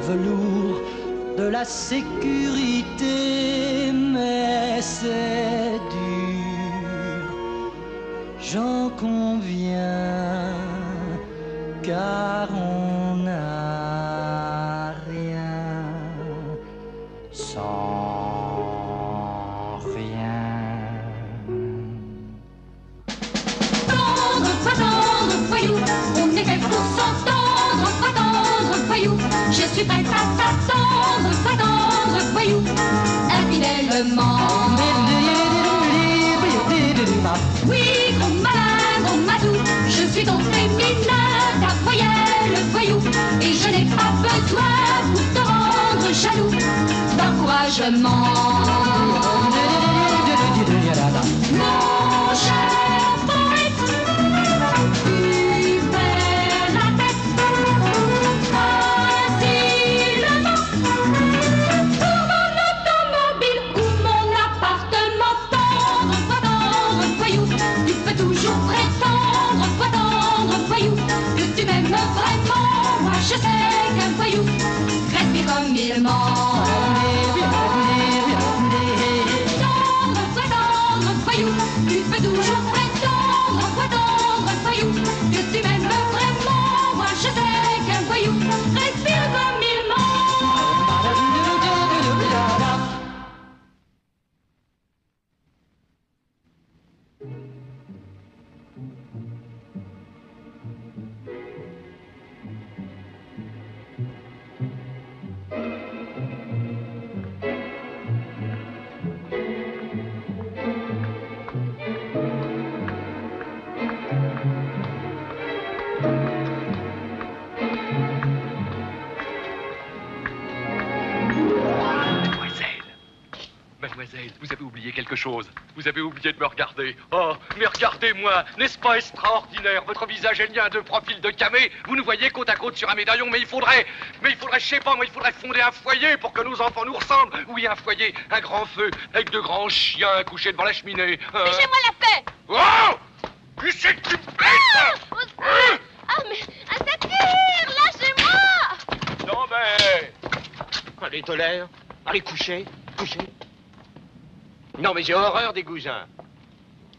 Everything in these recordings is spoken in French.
velours de la sécurité, mais c'est dur, j'en conviens, car on n'a rien sans rien. Tendre, pas tendre, voyou, on est fait pour s'entendre, pas tendre, voyou, je suis prête à t'attendre, pas tendre, voyou, infidèlement. Oui, gros malin, gros matou, je suis ton féminin, ta voyelle, voyou, et je n'ai pas besoin pour te rendre jaloux d'encouragement. Mon cher poète, tu fais la tête facilement pour mon automobile ou mon appartement. Tendre, pas tendre, voyou, tu peux toujours prétendre, pas tendre, voyou, que tu m'aimes vraiment. Moi je sais qu'un voyou respire comme il ment. Tu peux toujours prétendre, voyou, que tu m'aimes vraiment. Moi je sais qu'un voyou respire comme il ment. Mademoiselle, vous avez oublié quelque chose. Vous avez oublié de me regarder. Oh, mais regardez-moi, n'est-ce pas extraordinaire? Votre visage est lien de profil de camé. Vous nous voyez côte à côte sur un médaillon, mais il faudrait, je sais pas, moi, il faudrait fonder un foyer pour que nos enfants nous ressemblent. Oui, un foyer, un grand feu, avec de grands chiens couchés devant la cheminée. Lâchez-moi la paix! Oh! Qui c'est que tu pètes? Ah, mais ça tire! Lâchez-moi! Non, mais... Allez, tolère. Allez, couchez. Non, mais j'ai horreur des goujats.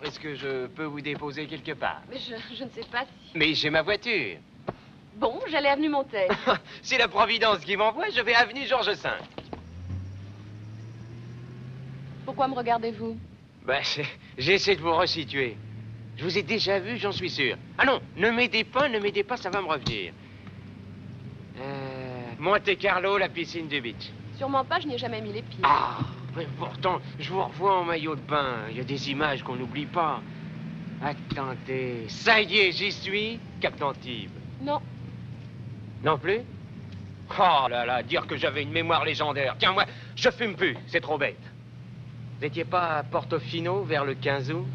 Est-ce que je peux vous déposer quelque part? Mais je ne sais pas si... Mais j'ai ma voiture. Bon, j'allais avenue Montaigne. C'est la Providence qui m'envoie, je vais avenue Georges V. Pourquoi me regardez-vous? Ben, j'essaie de vous resituer. Je vous ai déjà vu, j'en suis sûr. Ah non, ne m'aidez pas, ça va me revenir. Monte Carlo, la piscine du beach. Sûrement pas, je n'y ai jamais mis les pieds. Ah, mais pourtant, je vous revois en maillot de bain. Il y a des images qu'on n'oublie pas. Attendez, ça y est, j'y suis, Cap d'Antibes. Non. Non plus? Oh là là, dire que j'avais une mémoire légendaire. Tiens, moi, je fume plus, c'est trop bête. Vous n'étiez pas à Portofino, vers le 15 août?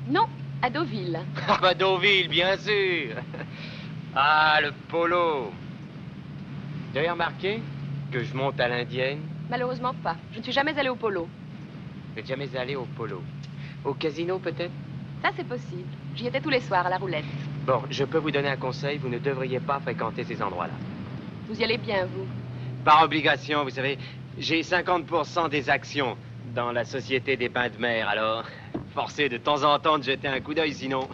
Non, à Deauville. Ah bah Deauville, bien sûr. Ah, le polo. Vous avez remarqué que je monte à l'indienne? Malheureusement pas. Je ne suis jamais allée au polo. Vous n'êtes jamais allé au polo? Au casino, peut-être? Ça, c'est possible. J'y étais tous les soirs à la roulette. Bon, je peux vous donner un conseil. Vous ne devriez pas fréquenter ces endroits-là. Vous y allez bien, vous? Par obligation, vous savez, j'ai 50% des actions dans la Société des Bains de Mer, alors forcé de temps en temps de jeter un coup d'œil, sinon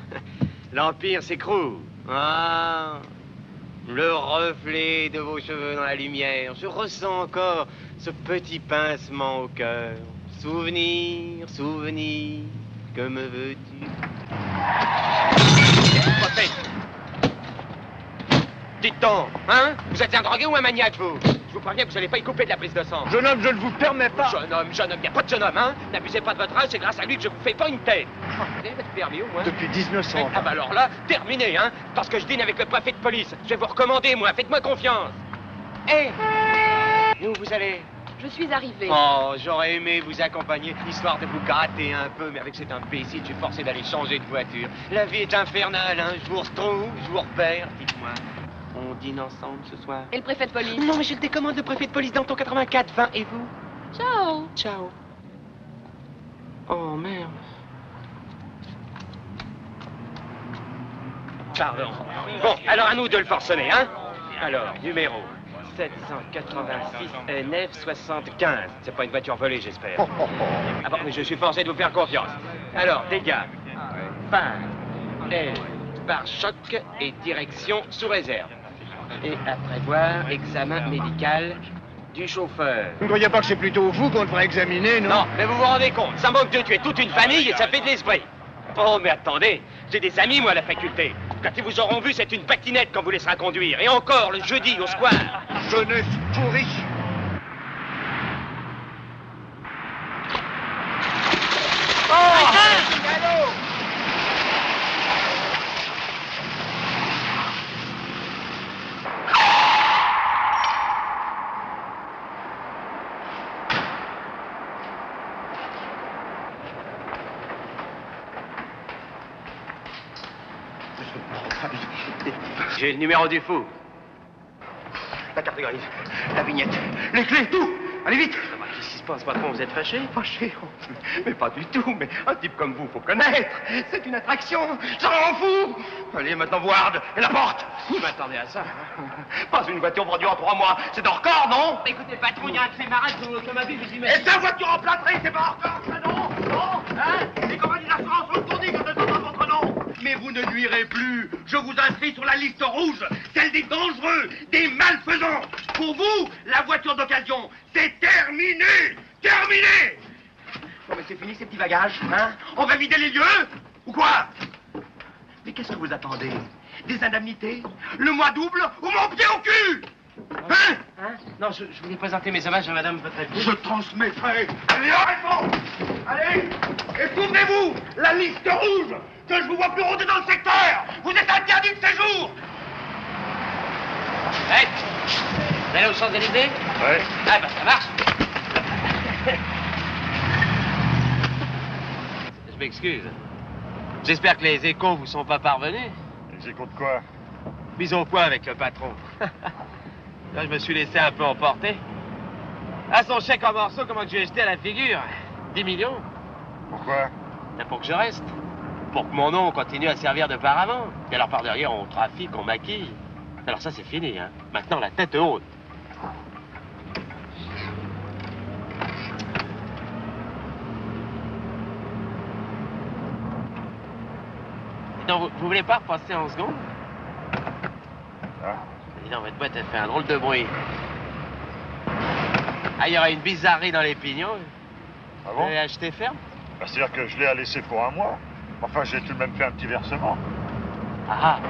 l'Empire s'écroule. Ah, le reflet de vos cheveux dans la lumière. Je ressens encore ce petit pincement au cœur. Souvenir, souvenir, que me veux-tu? Dites donc, hein? Vous êtes un drogué ou un maniaque, vous? Je vous préviens que vous n'allez pas y couper de la prise de sang. Jeune homme, je ne vous permets pas. Jeune homme, il n'y a pas de jeune homme, hein? N'abusez pas de votre âge, c'est grâce à lui que je vous fais pas une tête. Vous avez votre permis au moins? Depuis 1900. Ah bah alors là, terminé, hein? Parce que je dîne avec le préfet de police. Je vais vous recommander, moi, faites-moi confiance. Hé! Où vous allez? Je suis arrivée. Oh, j'aurais aimé vous accompagner, histoire de vous gratter un peu, mais avec cet imbécile, je suis forcé d'aller changer de voiture. La vie est infernale, hein? Je vous retrouve, je vous repère, dites-moi. On dîne ensemble ce soir? Et le préfet de police? Non, mais je le décommande, le préfet de police dans ton 84-20. Et vous? Ciao. Ciao. Oh, merde. Pardon. Bon, alors à nous de le forcener, hein? Alors, numéro 786 NF75. C'est pas une voiture volée, j'espère. Ah bon, mais je suis forcé de vous faire confiance. Alors, dégâts. Phare, aile, pare-choc et direction sous réserve. Et à prévoir, examen médical du chauffeur. Vous ne croyez pas que c'est plutôt vous qu'on devrait examiner, non? Non, mais vous vous rendez compte, ça manque de tuer toute une famille et ça fait de l'esprit. Oh, mais attendez, j'ai des amis, moi, à la faculté. Quand ils vous auront vu, c'est une patinette qu'on vous laissera conduire. Et encore, le jeudi, au square. Jeunesse pourrie. J'ai le numéro du fou. La carte grise, la vignette, les clés, tout. Allez vite. Qu'est-ce qui se passe, patron? Vous êtes fâché? Fâché, mais pas du tout. Mais un type comme vous, faut connaître. C'est une attraction. Ça rend fou. Allez, maintenant, Ward, et la porte. Je m'attendais à ça. Pas une voiture vendue en 3 mois. C'est un record, non? Écoutez, patron, il y a un clémarade sur l'automobile, vous imaginez. Et ta voiture emplâtrée, c'est pas un record, ça, non? Non? Hein? Les compagnies d'assurance ont tourné quand elles entendent votre nom. Mais vous ne nuirez plus. Je vous inscris sur la liste rouge, celle des dangereux, des malfaisants. Pour vous, la voiture d'occasion, c'est terminé. Terminé. Bon, mais c'est fini ces petits bagages, hein? On va vider les lieux? Ou quoi? Mais qu'est-ce que vous attendez? Des indemnités? Le mois double ou mon pied au cul? Hein? Non, je voulais présenter mes hommages à madame votre épouse. Je transmettrai. Allez, arrêtons. Allez, et souvenez-vous, la liste rouge, que je vous vois plus rôder dans le secteur. Vous êtes interdit de séjour. Hey, vous allez aux Champs-Élysées? Ouais. Ah, bah, ça marche. Je m'excuse. J'espère que les échos vous sont pas parvenus. Les échos de quoi? Mis au point avec le patron. Là, je me suis laissé un peu emporter. À son chèque en morceaux, comment que j'ai jeté à la figure? 10 millions. Pourquoi? C'est pour que je reste. Pour que mon nom continue à servir de paravent. Et alors, par derrière, on trafique, on maquille. Alors ça, c'est fini, hein. Maintenant, la tête haute. Non, vous voulez pas repasser en seconde? Ah. Dis donc, votre boîte, elle fait un drôle de bruit. Ah, il y aura une bizarrerie dans les pignons. Ah Vous bon? l'avez acheté ferme? Bah, c'est-à-dire que je l'ai à laisser pour un mois. Enfin, j'ai tout de même fait un petit versement. Ah ah.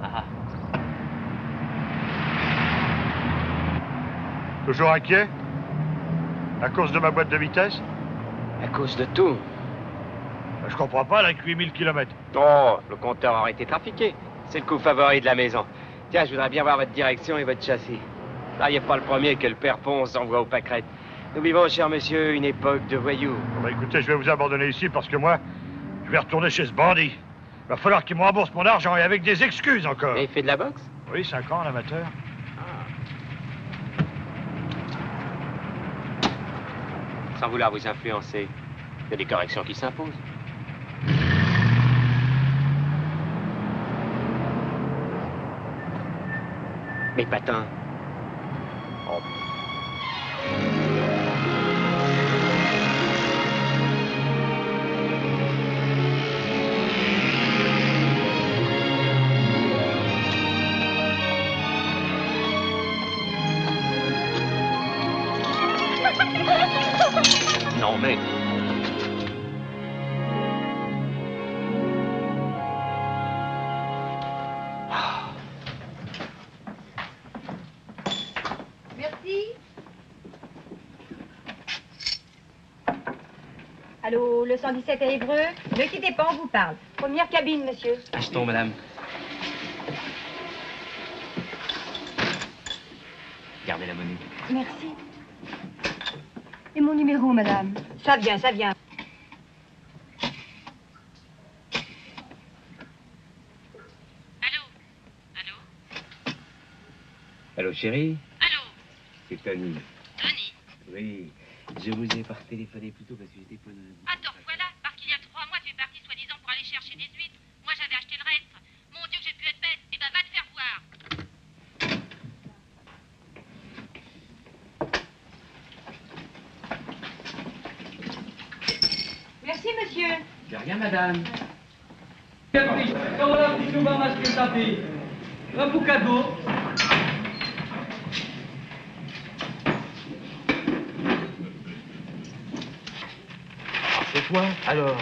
Ah ah. Toujours inquiet? À cause de ma boîte de vitesse? À cause de tout. Je comprends pas, là, avec 8000 km. Oh, le compteur aurait été trafiqué. C'est le coup favori de la maison. Tiens, je voudrais bien voir votre direction et votre châssis. Là, il n'est pas le premier que le père Ponce envoie aux pâquerettes. Nous vivons, cher monsieur, une époque de voyous. Bon, bah, écoutez, je vais vous abandonner ici parce que moi, je vais retourner chez ce bandit. Il va falloir qu'il me rembourse mon argent et avec des excuses encore. Et il fait de la boxe? Oui, 5 ans, l'amateur. Sans vouloir vous influencer, il y a des corrections qui s'imposent. Mais patins. Oh. Non mais... Merci. Allô, le 117 à Évreux? Ne quittez pas, on vous parle. Première cabine, monsieur. Achetons, madame. Gardez la monnaie. Merci. Et mon numéro, madame? Ça vient, ça vient. Allô, chérie? Allô, C'est Tony. Tony. Oui, je vous ai pas téléphoné plus tôt parce que j'étais pas... Ah, donc voilà, parce qu'il y a 3 mois, tu es parti soi-disant pour aller chercher des huîtres. Moi, j'avais acheté le reste. Mon Dieu, que j'ai pu être bête. Eh ben, va te faire voir. monsieur. De rien, madame. Voilà, petit tout va masquer sa fille. Un beau cadeau. C'est toi, alors?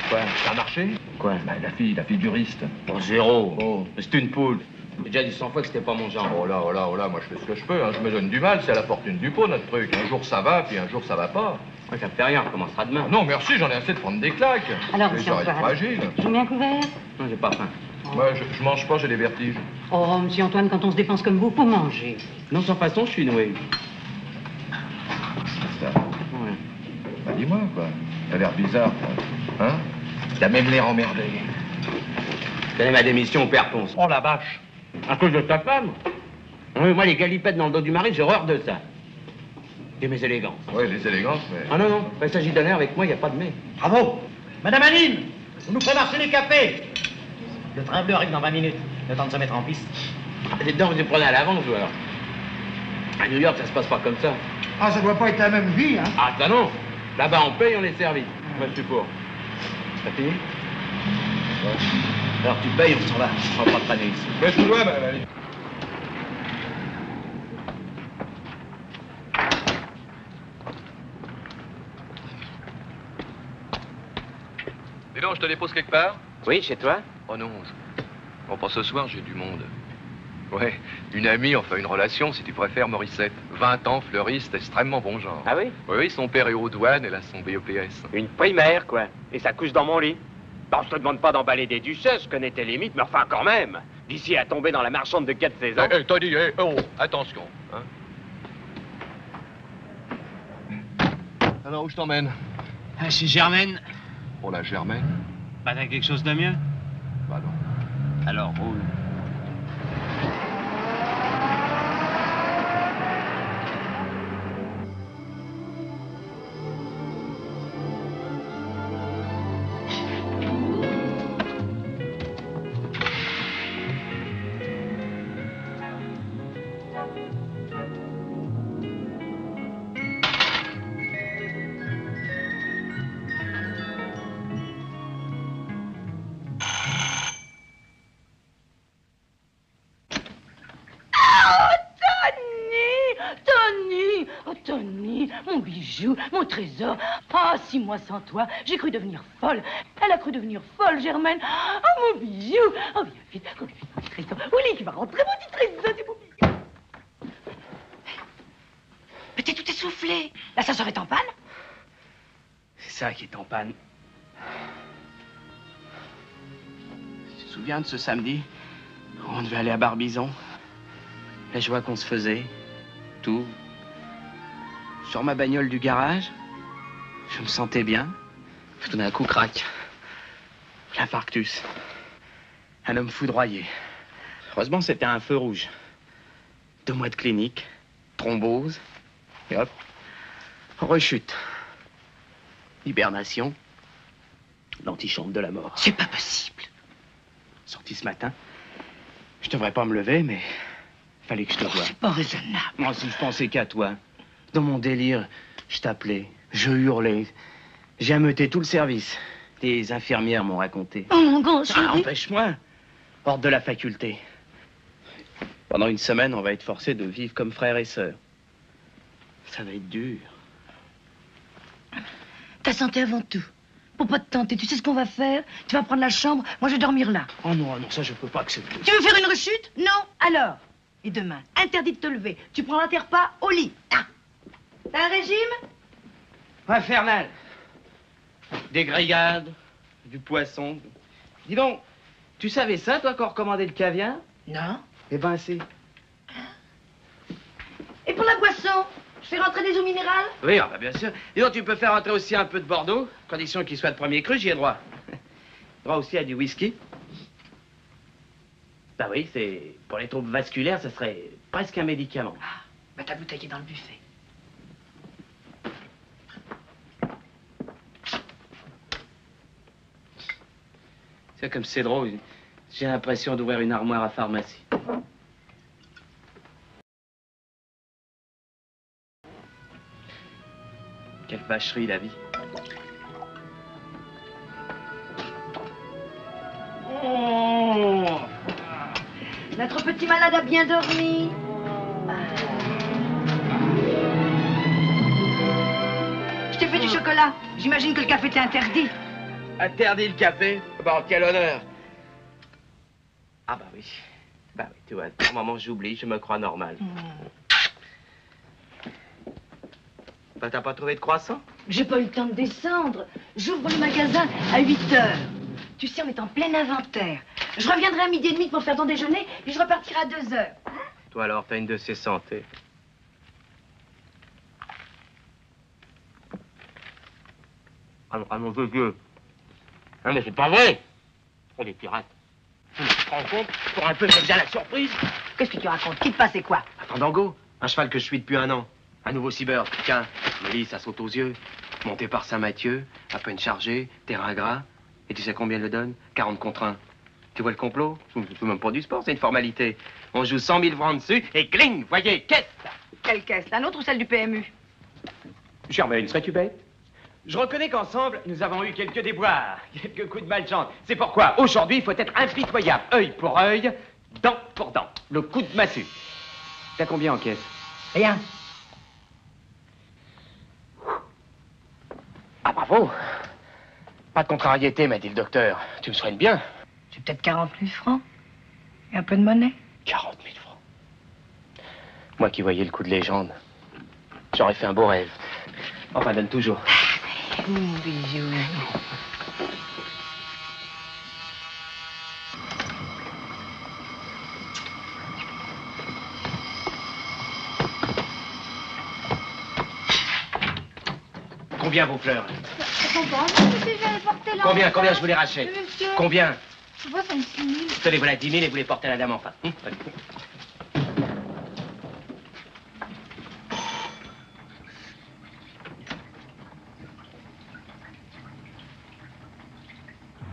Quoi, ça a marché? Quoi? Bah, la fille juriste. Bon, zéro. Oh. C'est une poule. J'ai déjà dit 100 fois que c'était pas mon genre. Oh là, moi je fais ce que je peux, hein. Je me donne du mal, c'est à la fortune du pot, notre truc. Un jour ça va, puis un jour ça va pas. Ouais, ça me fait rien, on recommencera demain. Ah non, merci, j'en ai assez de prendre des claques. Alors, Les monsieur oreilles Antoine. fragiles. Je vous mets un couvert? Non, j'ai pas faim. Ouais, je mange pas, j'ai des vertiges. Oh, monsieur Antoine, quand on se dépense comme vous, faut manger. Non, sans façon, je suis noué. Ça. Ouais. Bah dis-moi, quoi. T'as l'air bizarre, toi. Hein? T'as même l'air emmerdé. Je connais ma démission au père Ponce. Oh la vache. À cause de ta femme? Oui, moi, les galipettes dans le dos du mari, j'ai horreur de ça. Et mes élégances. Ouais, les élégances, mais... Ah non, non, quand il s'agit d'un air avec moi, il n'y a pas de mais. Bravo. Madame Aline, vous nous ferez marcher les cafés. Le train bleu arrive dans 20 minutes. Le temps de se mettre en piste. Les dents, vous les prenez à l'avance, ou alors? À New York, ça se passe pas comme ça. Ah, ça doit pas être la même vie, hein. Ah, ça non. Là-bas, on paye, on est servi. Moi, je suis pour. T'as fini? Ouais. Alors tu payes, on s'en va. On va pas traîner ici. Mais je vous dois, madame Aline. Dis donc, je te dépose quelque part? Oui, chez toi? Oh non. Bon, pour ce soir, j'ai du monde. Ouais, une amie, enfin une relation, si tu préfères, Morissette. 20 ans, fleuriste, extrêmement bon genre. Ah oui? Oui, son père est aux douanes, elle a son BEPS. Une primaire, quoi. Et ça couche dans mon lit. Bon, je te demande pas d'emballer des duchesses, je connais tes limites, mais enfin, quand même. D'ici à tomber dans la marchande de 4 saisons. T'as dit, oh, attention. Hein? Alors, où je t'emmène? Ah, chez Germaine. Pour la Germaine? Bah, t'as quelque chose de mieux? Bah non. Alors, roule. Tony, mon bijou, mon trésor. Ah, 6 mois sans toi, j'ai cru devenir folle. Elle a cru devenir folle, Germaine. Oh, mon bijou. Oh, viens vite, mon petit trésor. Oli qui va rentrer, mon petit trésor, c'est mon bijou. Mais t'es tout essoufflé. L'ascenseur est en panne? C'est ça qui est en panne. Tu te souviens de ce samedi? On devait aller à Barbizon. La joie qu'on se faisait. Tout. Sur ma bagnole du garage, je me sentais bien. Tout d'un coup, crac. L'infarctus. Un homme foudroyé. Heureusement, c'était un feu rouge. 2 mois de clinique, thrombose, et hop, rechute. Hibernation, l'antichambre de la mort. C'est pas possible. Sorti ce matin. Je devrais pas me lever, mais fallait que je te voie. C'est pas raisonnable. Moi, si je pensais qu'à toi. Dans mon délire, je t'appelais, je hurlais. J'ai ameuté tout le service. Les infirmières m'ont raconté. Oh, mon grand chéri. Ah, empêche-moi. Hors de la faculté. Pendant une semaine, on va être forcés de vivre comme frères et sœurs. Ça va être dur. Ta santé avant tout. Pour pas te tenter, tu sais ce qu'on va faire? Tu vas prendre la chambre, moi je vais dormir là. Oh non, non, ça je peux pas accepter. Tu veux faire une rechute? Non? Alors? Et demain, interdit de te lever. Tu prendras tes repas au lit. Ah. T'as un régime? Infernal. Des grillades, du poisson. Dis donc, tu savais ça, toi, qu'on recommandait le caviar? Non. Eh ben, c'est... Et pour la boisson? Je fais rentrer des eaux minérales? Oui, ah bah, bien sûr. Dis donc, tu peux faire entrer aussi un peu de Bordeaux, condition qu'il soit de premier cru, j'y ai droit. Droit aussi à du whisky. Bah oui, c'est... Pour les troubles vasculaires, ça serait presque un médicament. Ah, bah ta bouteille est dans le buffet. C'est comme c'est drôle. J'ai l'impression d'ouvrir une armoire à pharmacie. Quelle vacherie, la vie. Notre petit malade a bien dormi. Je t'ai fait du chocolat. J'imagine que le café t'est interdit. Interdit le café? Bon, quel honneur. Ah bah oui. Bah oui, tu vois, au moment où j'oublie, je me crois normal. Bah t'as pas trouvé de croissant? J'ai pas eu le temps de descendre. J'ouvre le magasin à 8 heures. Tu sais, on est en plein inventaire. Je reviendrai à 12h30 pour faire ton déjeuner, puis je repartirai à 2h. Toi alors, t'as une de ces santé. Ah mon Dieu. Non mais c'est pas vrai. Oh les pirates. Tu te rends compte? Pour un peu, c'est déjà la surprise. Qu'est-ce que tu racontes? Qui te passait quoi? Un Fandango, un cheval que je suis depuis 1 an. Un nouveau Seabird. Tiens, Mélie, ça saute aux yeux. Monté par Saint-Mathieu, à peine chargé, terrain gras. Et tu sais combien il le donne? 40 contre 1. Tu vois le complot? C'est même pas du sport, c'est une formalité. On joue 100 000 francs dessus et cling, voyez, caisse. Quelle caisse? La nôtre ou celle du PMU? Germaine, serais-tu bête? Je reconnais qu'ensemble, nous avons eu quelques déboires, quelques coups de malchance. C'est pourquoi, aujourd'hui, il faut être impitoyable. Œil pour œil, dent pour dent. Le coup de massue. T'as combien en caisse? Rien. Ah, bravo. Pas de contrariété, m'a dit le docteur. Tu me soignes bien. J'ai peut-être 40 000 francs. Et un peu de monnaie. 40 000 francs. Moi qui voyais le coup de légende, j'aurais fait un beau rêve. Enfin, donne toujours. Bisous. Combien vos fleurs? Je comprends, monsieur, je vais les porter là. Combien je vous les rachète? Mais monsieur. Combien? Je vois 26 000. Tenez, voilà 10 000 et vous les portez à la dame enfin.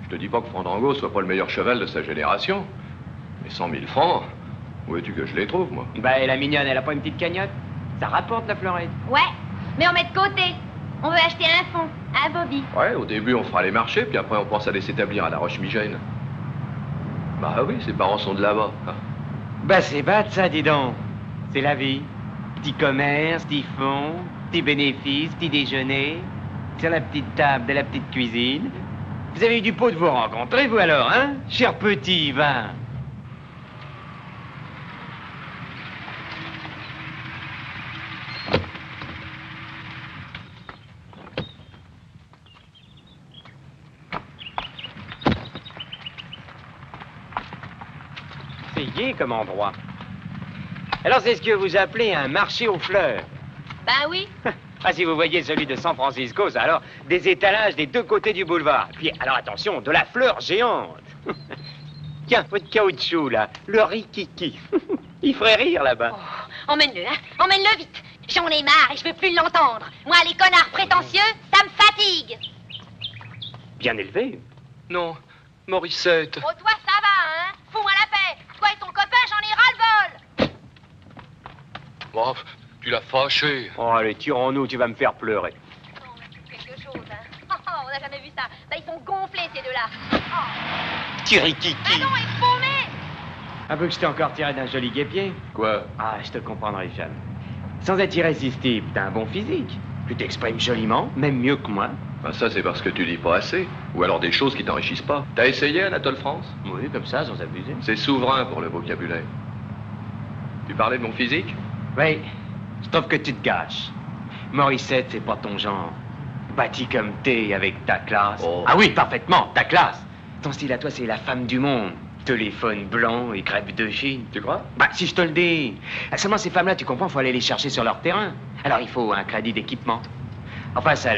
Je te dis pas que Fandango soit pas le meilleur cheval de sa génération. Mais 100 000 francs, où veux-tu que je les trouve, moi? Bah, et la mignonne, elle a pas une petite cagnotte? Ça rapporte la fleurette. Ouais, mais on met de côté. On veut acheter un fond, un Bobby. Ouais, au début, on fera les marchés, puis après, on pense à aller s'établir à la Roche-Migène. Bah oui, ses parents sont de là-bas. Ah. Bah, c'est bête, ça, dis donc. C'est la vie. Petit commerce, petit fonds, petit bénéfice, petit déjeuner. Sur la petite table de la petite cuisine. Vous avez eu du pot de vous rencontrer, vous, alors, hein? Cher petit, va. C'est gai comme endroit. Alors, c'est ce que vous appelez un marché aux fleurs. Ben oui. Ah, si vous voyez celui de San Francisco, ça, alors, des étalages des 2 côtés du boulevard. Puis, alors, attention, de la fleur géante. Tiens, votre caoutchouc, là, le rikiki. Il ferait rire, là-bas. Oh, emmène-le, hein. Emmène-le vite. J'en ai marre et je veux plus l'entendre. Moi, les connards prétentieux, ça me fatigue. Bien élevé. Non, Morissette. Oh, toi, ça va, hein. Fous-moi la paix. Toi et ton copain, j'en ai ras-le-bol. Oh, tu l'as fâché. Oh, allez, tirons-nous, tu vas me faire pleurer. Oh, on a fait quelque chose, hein. Oh, on n'a jamais vu ça. Bah, ils sont gonflés, ces deux-là. Oh. Tirikiki. Bah non, ils paumés. Un peu que je t'ai encore tiré d'un joli guépier. Quoi? Ah, je te comprendrai jamais. Sans être irrésistible, t'as un bon physique. Tu t'exprimes joliment, même mieux que moi. Ben ça, c'est parce que tu lis pas assez. Ou alors des choses qui t'enrichissent pas. T'as essayé Anatole France? Oui, comme ça, sans abuser. C'est souverain pour le vocabulaire. Tu parlais de mon physique? Oui, je trouve que tu te gâches. Morissette, c'est pas ton genre. Bâti comme t'es, avec ta classe. Oh. Ah oui, parfaitement, ta classe. Ton style à toi, c'est la femme du monde. Téléphone blanc et crêpes de Chine. Tu crois? Bah, si je te le dis. Seulement, ces femmes-là, tu comprends, faut aller les chercher sur leur terrain. Alors, il faut un crédit d'équipement. Enfin, ça,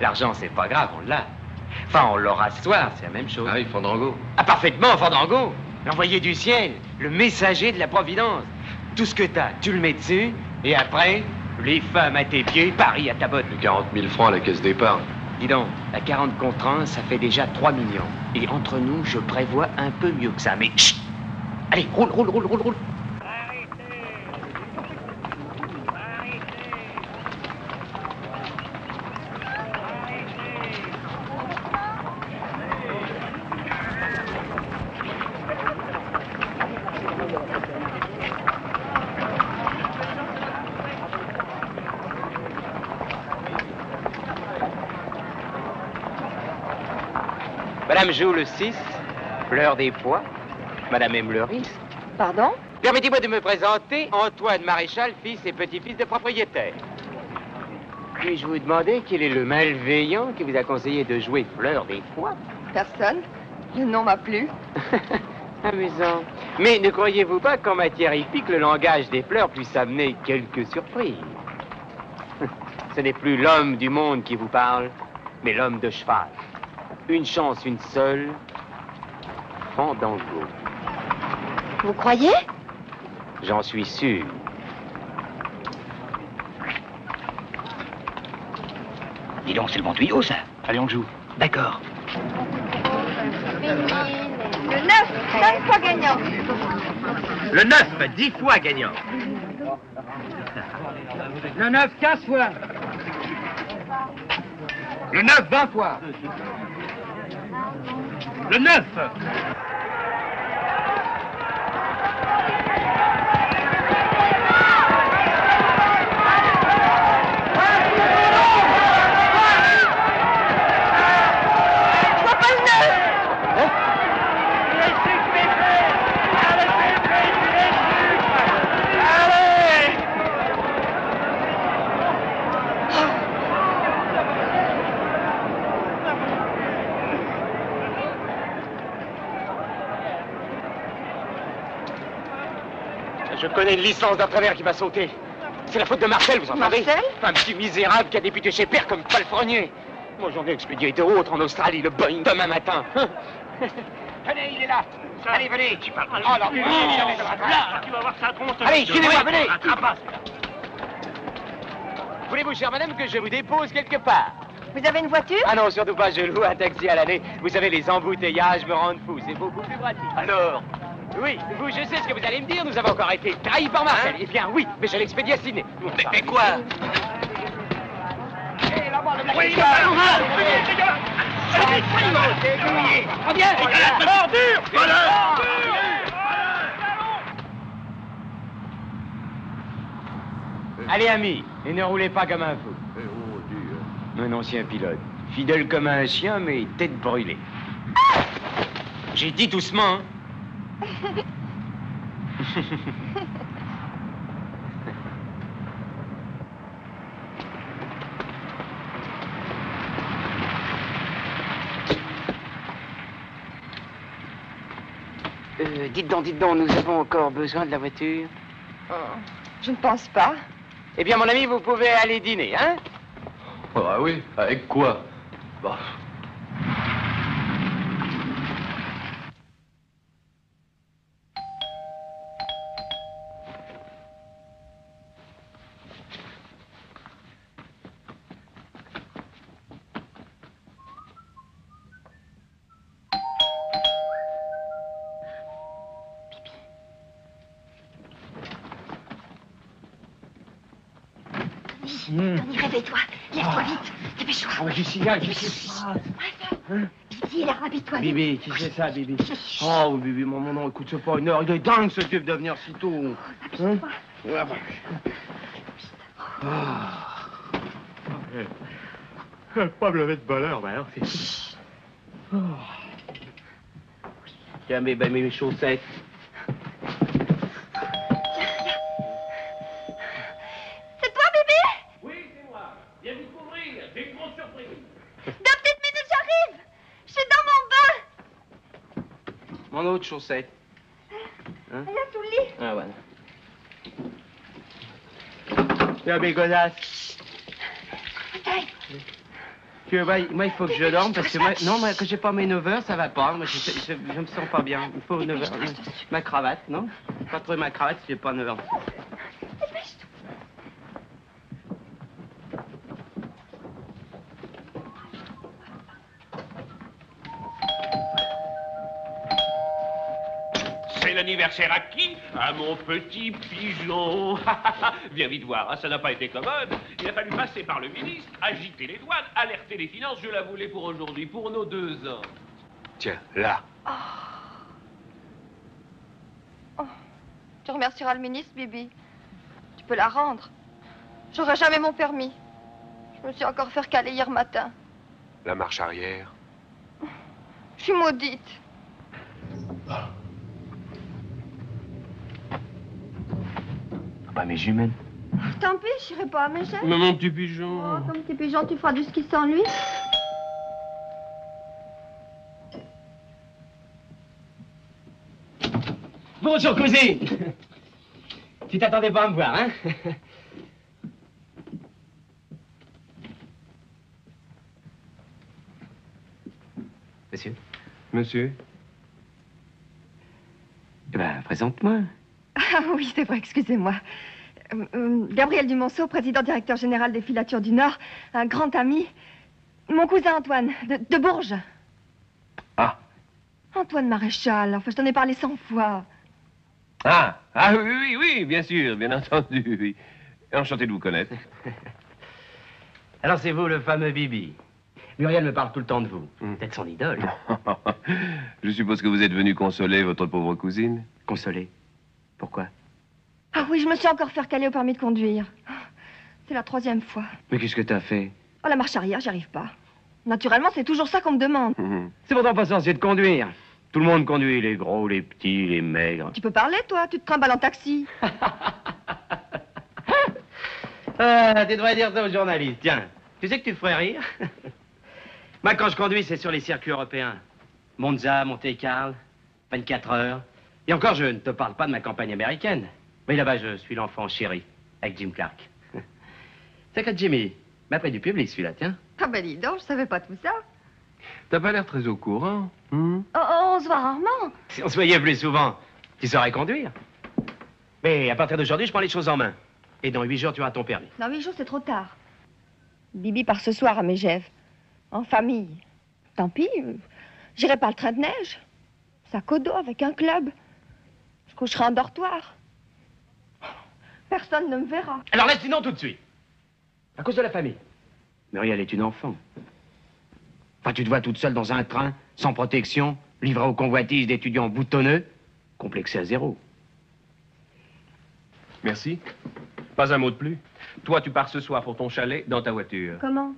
l'argent, c'est pas grave, on l'a. Enfin, on l'aura ce soir, c'est la même chose. Ah oui, Fandango. Ah, parfaitement, Fandango. L'envoyé du ciel, le messager de la Providence. Tout ce que t'as, tu le mets dessus, et après, les femmes à tes pieds, Paris à ta botte. Les 40 000 francs à la caisse d'épargne. Dis donc, à 40 contre 1, ça fait déjà 3 millions. Et entre nous, je prévois un peu mieux que ça. Mais chut! Allez, roule, roule, roule, roule, roule. Madame joue le 6, fleur des pois. Madame aime le risque. Pardon? Permettez-moi de me présenter Antoine Maréchal, fils et petit-fils de propriétaire. Puis-je vous demander quel est le malveillant qui vous a conseillé de jouer fleur des pois? Personne. Le nom m'a plu. Amusant. Mais ne croyez-vous pas qu'en matière hippique, le langage des fleurs puisse amener quelques surprises? Ce n'est plus l'homme du monde qui vous parle, mais l'homme de cheval. Une chance, une seule. Fandango. Vous croyez? J'en suis sûr. Dis donc, c'est le bon tuyau, ça. Allez, on joue. D'accord. Le 9, 5 fois gagnant. Le 9, 10 fois gagnant. Le 9, 15 fois. Le 9, 20 fois. Le 9. Je connais une licence d'entraîneur qui va sauter. C'est la faute de Marcel, vous entendez? Marcel? Un petit misérable qui a débuté chez Père comme palefrenier. Moi, j'en ai expédié de autres en Australie, le Boeing demain matin. Venez, il est là. Allez, venez. Tu parles mal. Oh, là, Tu vas voir sa tronche. allez, suivez-moi, venez. Voulez-vous, chère madame, que je vous dépose quelque part? Vous avez une voiture? Ah non, surtout pas, je loue un taxi à l'année. Vous savez, les embouteillages me rendent fou, c'est beaucoup plus pratique. Alors? Oui, vous, je sais ce que vous allez me dire, nous avons encore été trahis par Marcel. Eh bien, oui, mais je l'expédie à Sydney. Mais quoi? Oui, Allez, amis, et ne roulez pas comme un fou. Un ancien pilote, fidèle comme un chien, mais tête brûlée. J'ai dit doucement, hein. Dites donc, nous avons encore besoin de la voiture? Oh, je ne pense pas. Eh bien, mon ami, vous pouvez aller dîner, hein? Ah oui, avec quoi? Bah. Tony, réveille-toi. Lève-toi vite. Dépêche-toi. Oh, je signale, je sais pas. Bibi, là, rapide-toi. Bibi, qui c'est ça, Bibi? Oh, Bibi, maman, non, écoute, c'est pas une heure. Il est dingue, ce type, de venir si tôt. Hein? Ouais, Je vais pas me lever de bonne heure, mais alors, c'est... Tiens, mes chaussettes. C'est toi, Bibi? Oui, c'est moi. Viens vous couvrir. J'ai une grosse surprise. Dans 2 minutes, j'arrive. Je suis dans mon bain. Mon autre chaussette. Elle est sous le lit. Ah, voilà. Tiens, mes godasses. Tu veux, moi, il faut que je dorme parce que moi, non, moi, que j'ai pas mes 9 heures, ça va pas. Moi, je me sens pas bien. Il faut 9 heures. Ma cravate, non? Pas trouver ma cravate si j'ai pas 9 heures. C'est l'anniversaire à qui? À mon petit pigeon. Viens vite voir, hein, ça n'a pas été commode. Il a fallu passer par le ministre, agiter les douanes, alerter les finances. Je la voulais pour aujourd'hui, pour nos 2 ans. Tiens, là. Oh. Tu remercieras le ministre, Bibi. Tu peux la rendre. J'aurai jamais mon permis. Je me suis encore fait recaler hier matin. La marche arrière. Je suis maudite. Pas mes jumelles. Tant pis, je n'irai pas à mes chefs. Mais mon petit pigeon. Oh, comme petit pigeon, tu feras du ski sans lui. Bonjour, cousine. Tu t'attendais pas à me voir, hein? Monsieur? Monsieur? Eh ben, présente-moi. Ah oui, c'est vrai, excusez-moi. Gabriel Dumonceau, président directeur général des Filatures du Nord, un grand ami. Mon cousin Antoine, de Bourges. Ah. Antoine Maréchal, enfin, je t'en ai parlé 100 fois. Ah, oui, bien sûr, bien entendu, oui. Enchanté de vous connaître. Alors c'est vous, le fameux Bibi. Muriel me parle tout le temps de vous. Peut-être son idole. Je suppose que vous êtes venu consoler votre pauvre cousine. Consoler? Pourquoi? Ah oui, je me suis encore fait caler au permis de conduire. C'est la 3e fois. Mais qu'est-ce que t'as fait? Oh, la marche arrière, j'y arrive pas. Naturellement, c'est toujours ça qu'on me demande. C'est pourtant pas censé de conduire. Tout le monde conduit, les gros, les petits, les maigres. Tu peux parler, toi? Tu te trimbales en taxi. Tu devrais dire ça aux journalistes. Tiens, tu sais que tu te ferais rire? Moi, quand je conduis, c'est sur les circuits européens. Monza, Monte-Carlo, 24 heures. Et encore, je ne te parle pas de ma campagne américaine. Mais là-bas, je suis l'enfant chéri, avec Jim Clark. C'est que Jimmy m'a pris du public, celui-là, tiens. Ah ben dis donc, je savais pas tout ça. T'as pas l'air très au courant. Oh, on se voit rarement. Si on se voyait plus souvent, tu saurais conduire. Mais à partir d'aujourd'hui, je prends les choses en main. Et dans 8 jours, tu auras ton permis. Dans 8 jours, c'est trop tard. Bibi part ce soir à Megève. En famille. Tant pis, j'irai pas le train de neige. Sac au dos avec un club. Je coucherai en dortoir. Personne ne me verra. Alors laisse sinon tout de suite. À cause de la famille. Muriel est une enfant. Enfin, tu te vois toute seule dans un train, sans protection, livrée aux convoitises d'étudiants boutonneux, complexés à zéro. Merci. Pas un mot de plus. Toi, tu pars ce soir pour ton chalet dans ta voiture. Comment?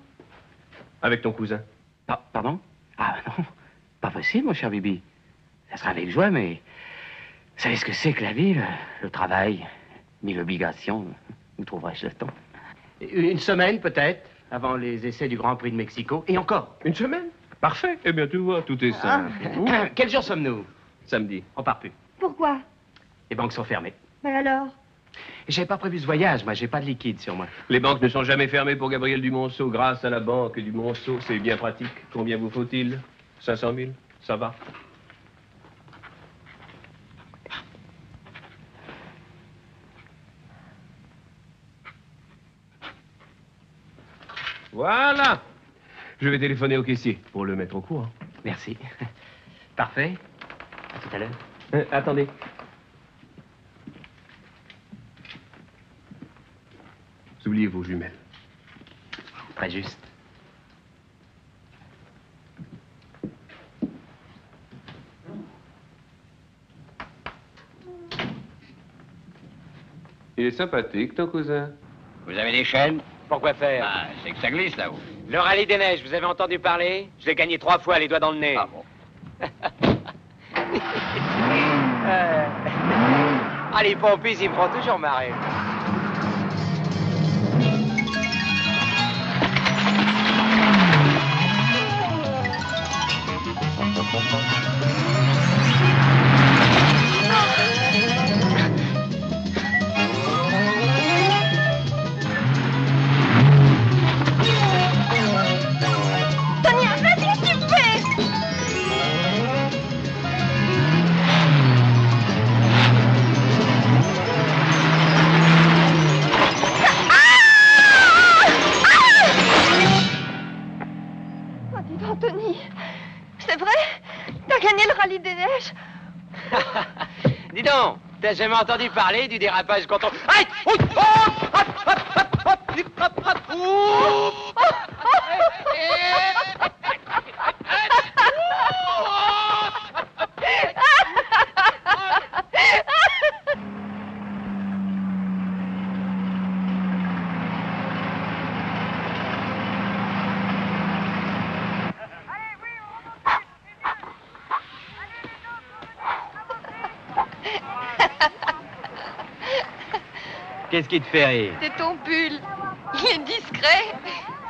Avec ton cousin. Pardon? Ah non, pas possible, mon cher Bibi. Ça sera avec joie, mais... Vous savez ce que c'est que la vie, le travail, mille obligations. Où trouverais-je le temps? Une semaine, peut-être, avant les essais du Grand Prix de Mexico. Et encore. Une semaine? Parfait. Eh bien, tu vois, tout est simple. Quel jour sommes-nous? Samedi. On part plus. Pourquoi? Les banques sont fermées. Mais alors? Et j'avais pas prévu ce voyage, moi, j'ai pas de liquide sur moi. Les banques ne sont jamais fermées pour Gabriel Dumonceau. Grâce à la banque Dumonceau, c'est bien pratique. Combien vous faut-il? 500 000? Ça va? Voilà. Je vais téléphoner au caissier pour le mettre au courant. Merci. Parfait. À tout à l'heure. Attendez. Vous oubliez vos jumelles. Très juste. Il est sympathique, ton cousin. Vous avez des chaînes? Pourquoi faire? Ah, c'est que ça glisse là-haut. Le rallye des neiges, vous avez entendu parler? Je l'ai gagné 3 fois, les doigts dans le nez. Ah bon? Ah, les pompiers, ils me font toujours marrer. Tony, arrête, qu'est-ce que tu fais? Oh, dis donc, Tony, c'est vrai? T'as gagné le rallye des neiges? Dis donc, t'as jamais entendu parler du dérapage quand on... Aïe! Ouh! Oh! Hop! Hop! Hop! Hop! Hop! Hop! Ouh! Qu'est-ce qui te fait rire? C'est ton pull. Il est discret.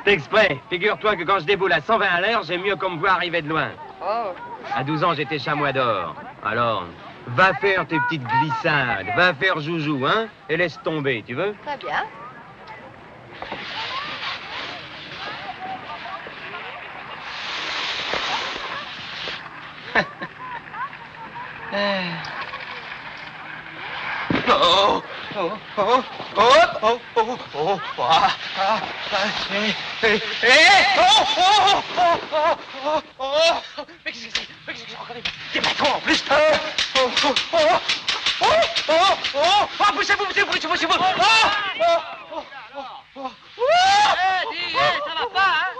C'est exprès. Figure-toi que quand je déboule à 120 à l'heure, j'aime mieux qu'on me voit arriver de loin. Oh. À 12 ans, j'étais chamois d'or. Alors, va faire tes petites glissades, va faire joujou, hein? Et laisse tomber, tu veux? Très bien. Oh, oh, oh, oh, oh, oh, oh, ah, ah, mais qu'est-ce que c'est? Mais qu'est-ce que c'est encore des patrons en plus? Oh, oh, oh, oh, oh, oh, oh, poussez-vous, poussez-vous, poussez-vous, oh, oh, oh, oh, oh, ça va pas,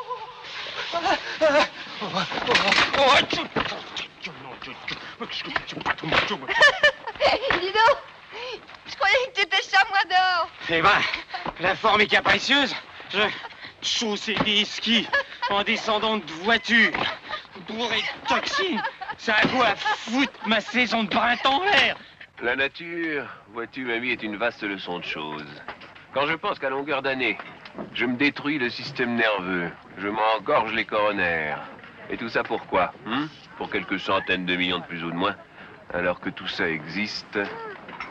Dis donc, je croyais que tu étais chamois d'or. Eh ben, la forme est capricieuse. Je chaussais des skis en descendant de voiture, bourré de toxines. Ça a quoi à foutre ma saison de printemps en l'air? La nature, vois-tu, mamie, est une vaste leçon de choses. Quand je pense qu'à longueur d'année, je me détruis le système nerveux, je m'engorge les coronaires. Et tout ça pourquoi? Pour quelques centaines de millions de plus ou de moins, alors que tout ça existe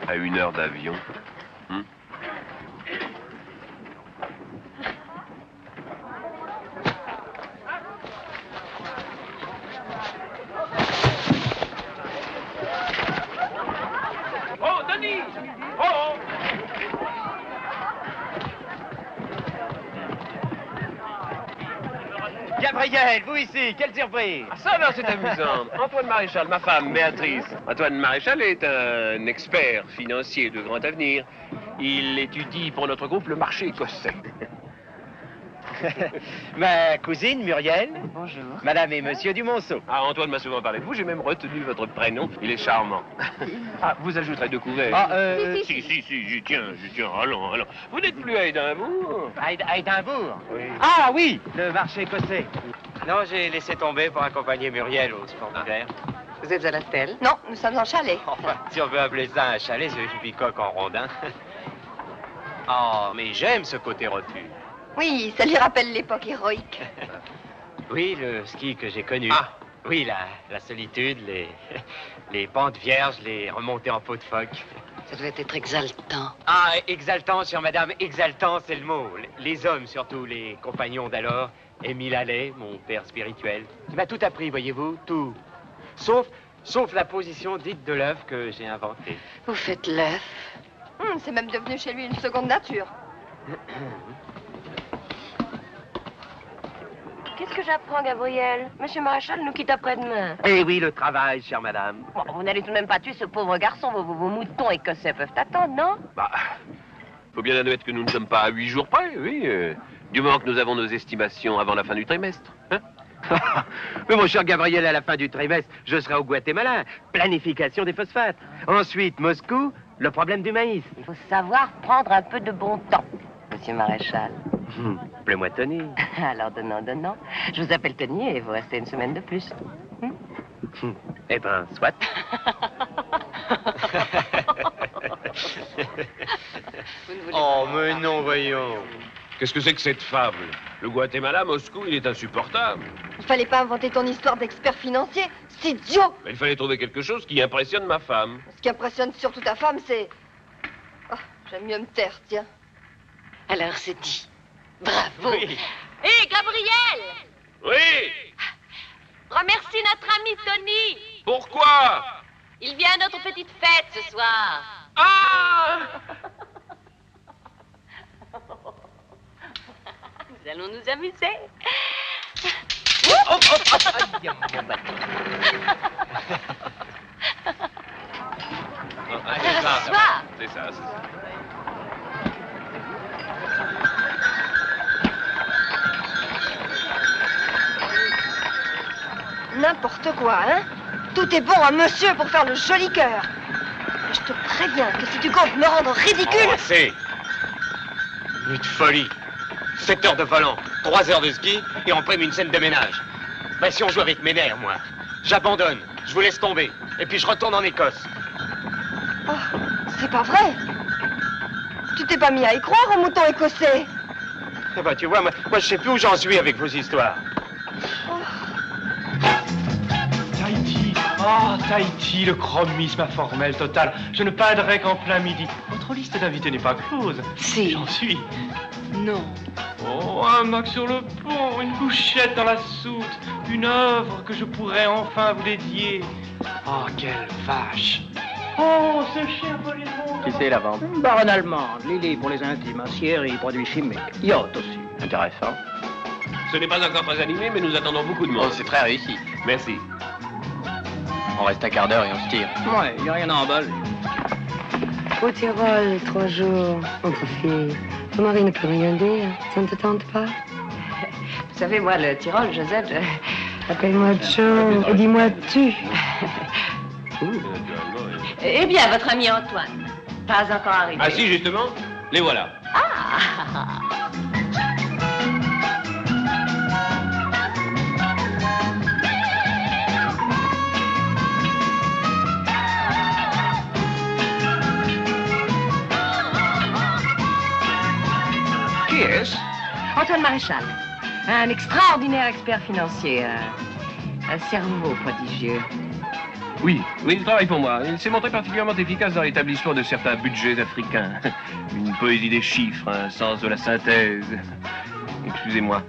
à 1 heure d'avion. Oh, Denis! Oh! Gabriel, vous ici, quelle surprise! Ah, ça, alors, c'est amusant. Antoine Maréchal, ma femme, Béatrice. Antoine Maréchal est un expert financier de grand avenir. Il étudie pour notre groupe le marché écossais. Ma cousine Muriel. Bonjour. Madame et monsieur Dumonceau. Ah, Antoine m'a souvent parlé de vous, j'ai même retenu votre prénom. Il est charmant. Ah, vous ajouterez 2 couverts. Ah, Si, j'y tiens. Allons. Vous n'êtes plus à Édimbourg? À Édimbourg? Oui. Ah oui, le marché écossais. Non, j'ai laissé tomber pour accompagner Muriel au sport d'hiver. Vous êtes à l'hôtel? Non, nous sommes en chalet. Enfin, si on veut appeler ça un chalet, c'est une bicoque en rondin. Oh, mais j'aime ce côté rotu. Oui, ça lui rappelle l'époque héroïque. Oui, le ski que j'ai connu. Ah. Oui, la solitude, les pentes vierges, les remontées en peau de phoque. Ça devait être exaltant. Ah, exaltant, chère madame, exaltant, c'est le mot. Les hommes, surtout, les compagnons d'alors. Émile Allais, mon père spirituel. Il m'a tout appris, voyez-vous, tout. Sauf la position dite de l'œuf que j'ai inventée. Vous faites l'œuf. C'est même devenu chez lui une seconde nature. Qu'est-ce que j'apprends, Gabriel? Monsieur Maréchal nous quitte après-demain. Eh oui, le travail, chère madame. Bon, vous n'allez tout de même pas tuer ce pauvre garçon. Vos moutons écossais peuvent attendre, non? Bah, faut bien admettre que nous ne sommes pas à 8 jours près, oui. Du moment que nous avons nos estimations avant la fin du trimestre, hein? Mais mon cher Gabriel, à la fin du trimestre, je serai au Guatemala. Planification des phosphates. Ensuite, Moscou, le problème du maïs. Il faut savoir prendre un peu de bon temps, Monsieur Maréchal. Appelez-moi Tony. Alors, donnant. Je vous appelle Tony et vous restez une semaine de plus. Eh ben, soit. Oh, mais non, voyons. Qu'est-ce que c'est que cette fable? Le Guatemala, Moscou, il est insupportable. Il fallait pas inventer ton histoire d'expert financier. C'est idiot. Mais il fallait trouver quelque chose qui impressionne ma femme. Ce qui impressionne surtout ta femme, c'est... Oh, j'aime mieux me taire, tiens. Alors c'est dit. Bravo. Oui. Hé, Gabriel! Oui! Remercie notre ami Tony. Pourquoi? Il vient à notre petite fête ce soir. Ah! Nous allons nous amuser. C'est ça. N'importe quoi, hein? Tout est bon à monsieur pour faire le joli cœur. Mais je te préviens que si tu comptes me rendre ridicule... Oh, c'est une folie. 7 heures de volant, 3 heures de ski et en prime une scène de ménage. Ben, si on joue avec mes nerfs, moi, j'abandonne, je vous laisse tomber. Et puis je retourne en Écosse. Oh, c'est pas vrai. Tu t'es pas mis à y croire au mouton écossais. Eh ben, tu vois, moi je sais plus où j'en suis avec vos histoires. Tahiti. Ah, Tahiti, le chromisme informel total. Je ne peindrai qu'en plein midi. Votre liste d'invités n'est pas close. Si. J'en suis. Non. Oh, un Mac sur le pont, une couchette dans la soute, une œuvre que je pourrais enfin vous dédier. Oh, quelle vache. Oh, ce chien polygon. Qui c'est la vente? Une baronne allemande, Lily pour les intimes, aciérie, produits chimiques. Yacht aussi. Intéressant. Ce n'est pas encore très animé, mais nous attendons beaucoup de monde. Oh, c'est très réussi. Merci. On reste un quart d'heure et on se tire. Ouais, il n'y a rien à emballer. Au Tyrol, 3 jours, entre filles. Ton mari ne peut rien dire, ça ne te tente pas? Vous savez, moi, le Tyrol, Joseph, Appelle-moi Joe et dis-moi tu. Eh bien, votre ami Antoine, pas encore arrivé. Ah si, justement, les voilà. Ah! Qui est-ce? Antoine Maréchal, un extraordinaire expert financier, un cerveau prodigieux. Oui, il travaille pour moi. Il s'est montré particulièrement efficace dans l'établissement de certains budgets africains. Une poésie des chiffres, un sens de la synthèse. Excusez-moi.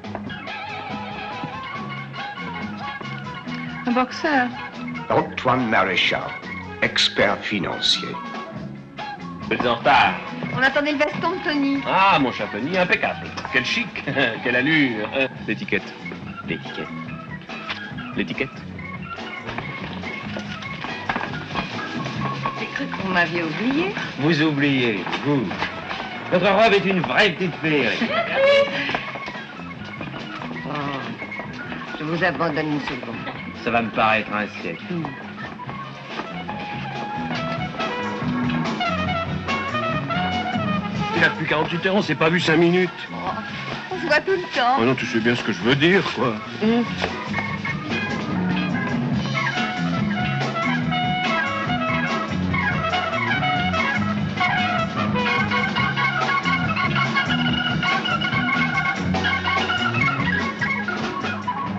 Un boxeur. Antoine Maréchal, expert financier. Vous êtes en retard. On attendait le veston de Tony. Ah, mon cher Tony, impeccable. Quel chic, quelle allure. L'étiquette. L'étiquette. L'étiquette. J'ai cru que vous m'aviez oublié. Vous oubliez, vous. Votre robe est une vraie petite féerie. Oh, je vous abandonne une seconde. Ça va me paraître un siècle. Il a plus 48 heures, on s'est pas vu 5 minutes. On se voit tout le temps. Oh non, tu sais bien ce que je veux dire, quoi.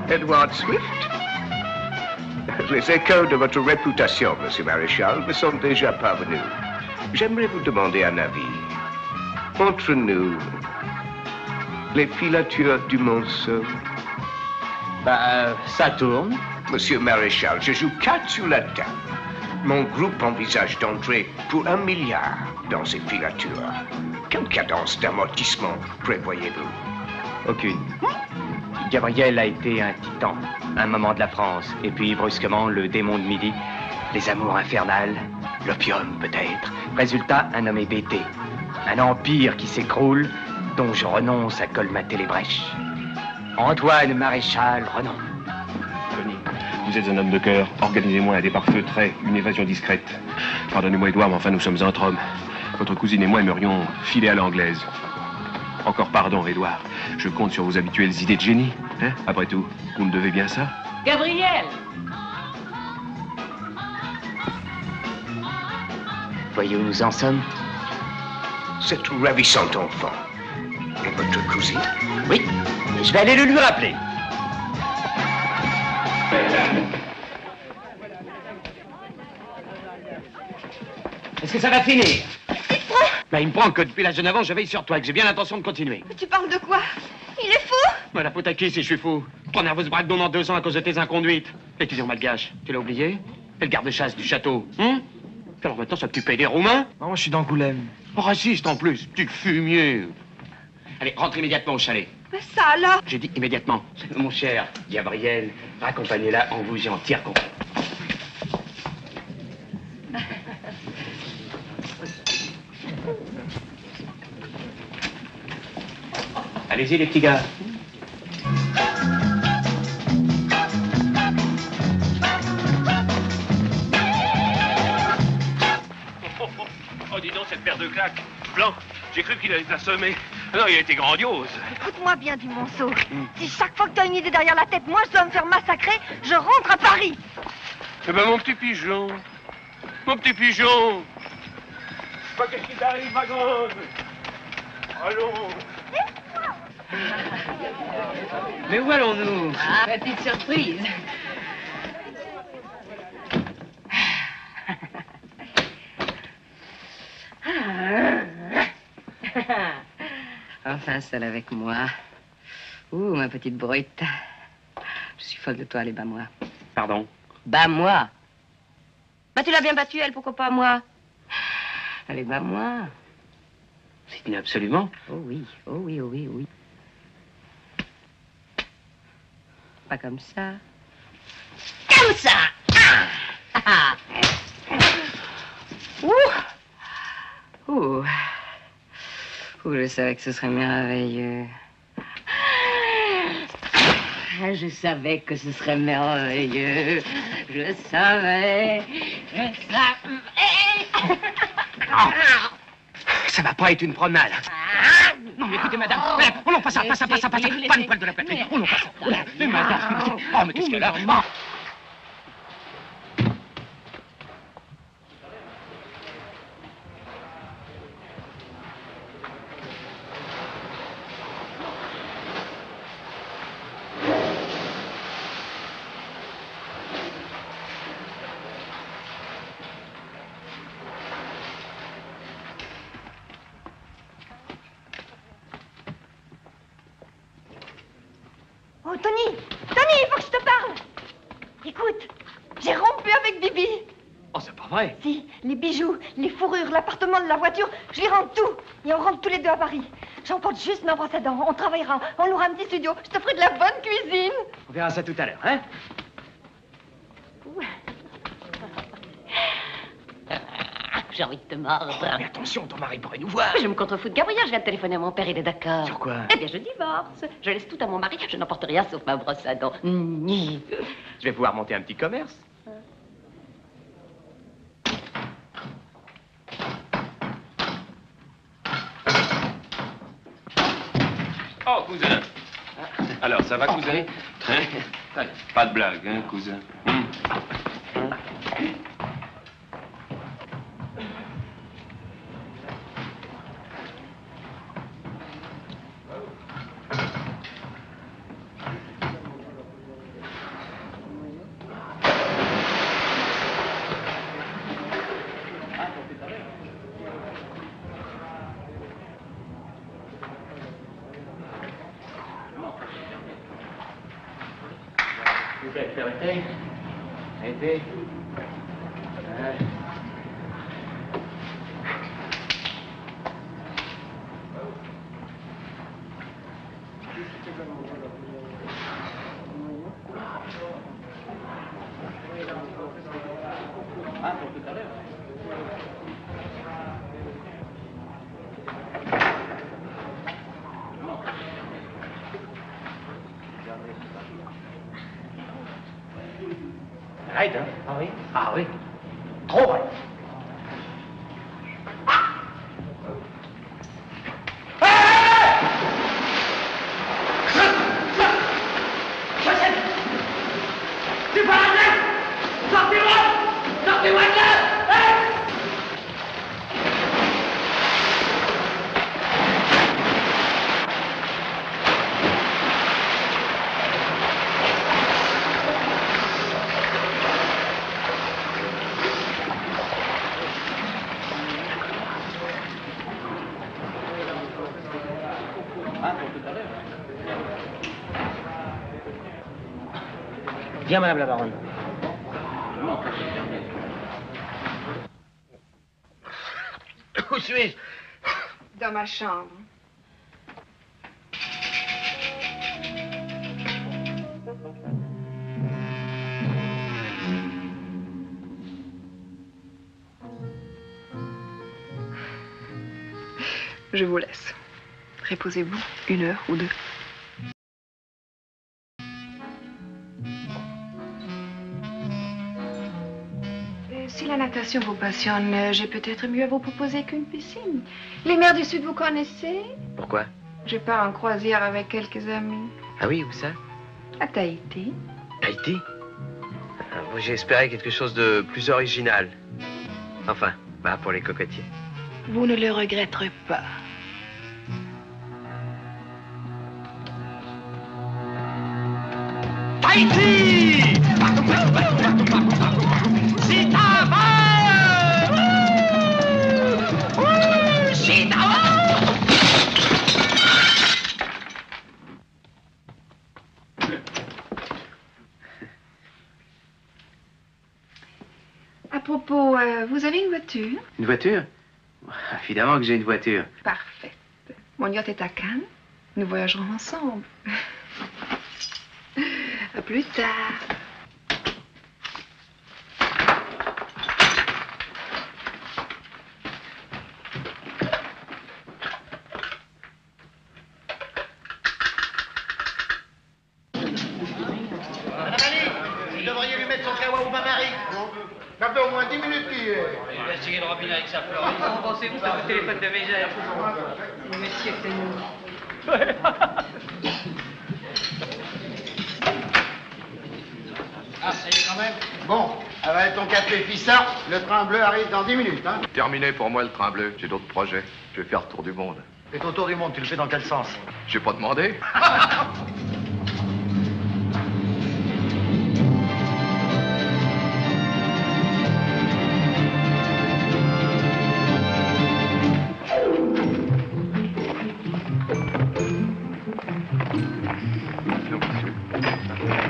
Edward Swift? Les échos de votre réputation, Monsieur Maréchal, me sont déjà parvenus. J'aimerais vous demander un avis. Entre nous, les filatures du Monceau. Ça tourne. Monsieur Maréchal, je joue 4 sur la table. Mon groupe envisage d'entrer pour 1 milliard dans ces filatures. Quelle cadence d'amortissement prévoyez-vous? Aucune. Gabriel a été un titan, un moment de la France, et puis brusquement le démon de midi, les amours infernales, l'opium peut-être. Résultat, un homme hébété, un empire qui s'écroule, dont je renonce à colmater les brèches. Antoine Maréchal renonce. Tony, vous êtes un homme de cœur. Organisez-moi un départ feutré, une évasion discrète. Pardonnez-moi, Edouard, mais enfin, nous sommes entre hommes. Votre cousine et moi aimerions filer à l'anglaise. Encore pardon, Edouard. Je compte sur vos habituelles idées de génie. Hein? Après tout, vous me devez bien ça. Gabriel! Voyez où nous en sommes? Cette ravissante enfant est votre cousine? Oui, je vais aller le lui rappeler. Est-ce que ça va finir? Il me prend que depuis la jeune avant, je veille sur toi et que j'ai bien l'intention de continuer. Tu parles de quoi? Il est fou? La faute à qui si je suis fou? Trois nerveuses braques dans 2 ans à cause de tes inconduites. L'étudiant malgache, tu l'as oublié? Et le garde-chasse du château, Alors maintenant, ça tu payes des Roumains? Moi, je suis d'Angoulême. Oh, raciste en plus, tu fumier. Allez, rentre immédiatement au chalet. Mais ça, là? J'ai dit immédiatement. Mon cher Gabriel, raccompagnez-la en vous et en tire compte. Allez-y, les petits gars. Oh, dis donc, cette paire de claques. Blanc, j'ai cru qu'il allait t'assommer. Non, il a été grandiose. Écoute-moi bien du Monceau. Si chaque fois que tu as une idée derrière la tête, moi je dois me faire massacrer, je rentre à Paris. Eh ben, mon petit pigeon. Mon petit pigeon. Qu'est-ce qui t'arrive, ma grande? Allons. Mais où allons-nous? Ah, petite surprise. Enfin, seule avec moi. Ouh, ma petite brute. Je suis folle de toi, allez, bats-moi. Pardon? Bats-moi. Bah, tu l'as bien battue, elle, pourquoi pas moi? Allez, bats-moi. C'est bien absolument. Oh oui, oh oui, oh oui, oh oui. Pas comme ça. Comme ça! Ah! Ouh! Ouh! Ouh, je savais que ce serait merveilleux. Ah, je savais que ce serait merveilleux. Je savais. Ça va pas être une promenade. Non, mais écoutez, madame. Oh non, pas ça. Pas le poil de la poitrine. Oh non, pas ça. Oh, mais madame. Oh, mais qu'est-ce qu'elle a? Oh. Oh, Tony! Tony, il faut que je te parle! Écoute, j'ai rompu avec Bibi. Oh, c'est pas vrai. Si, les bijoux, les fourrures, l'appartement, la voiture, je lui rends tout. Et on rentre tous les deux à Paris. J'emporte juste ma brosse à dents, on travaillera, on louera un petit studio, je te ferai de la bonne cuisine. On verra ça tout à l'heure, hein? J'ai envie de te mordre. Oh, mais attention, ton mari pourrait nous voir. Je me contrefous de Gabriel, je viens de téléphoner à mon père, il est d'accord. Sur quoi? Eh bien, je divorce. Je laisse tout à mon mari, je n'emporte rien sauf ma brosse à dents. Ni. Je vais pouvoir monter un petit commerce. Oh, cousin. Alors, ça va, cousin? Hein? Pas de blague, hein, cousin? Arrêtez. Ah, pour tout à l'heure. Arrête, hein? Ah oui? Ah oui. Trop vrai. C'est pas la tête! Sortez-moi! Sortez-moi de là! Bien, madame la baronne. Où suis-je? Dans ma chambre. Je vous laisse. Reposez-vous 1 heure ou 2. Si la natation vous passionne, j'ai peut-être mieux à vous proposer qu'une piscine. Les mers du Sud, vous connaissez? Pourquoi? Je pars en croisière avec quelques amis. Ah oui, où ça? À Tahiti. Tahiti? J'ai espéré quelque chose de plus original. Enfin, bah pour les cocotiers. Vous ne le regretterez pas. Haïti! Chitawa! Chitawa! À propos, vous avez une voiture? Une voiture? Évidemment que j'ai une voiture. Parfait. Mon yacht est à Cannes. Nous voyagerons ensemble. À plus tard. Madame Ali, vous devriez lui mettre son kawa au bain-marie. Ça fait au moins 10 minutes qu'il est. Il va estiquer le robinet avec sa fleur. Qu'en pensez-vous de votre téléphone de mégère? Monsieur, c'est nous. Ah, ça y est quand même. Bon, avale ton café, fissa. Le train bleu arrive dans 10 minutes, hein. Terminé pour moi le train bleu. J'ai d'autres projets. Je vais faire le tour du monde. Et ton tour du monde, tu le fais dans quel sens? J'ai pas demandé.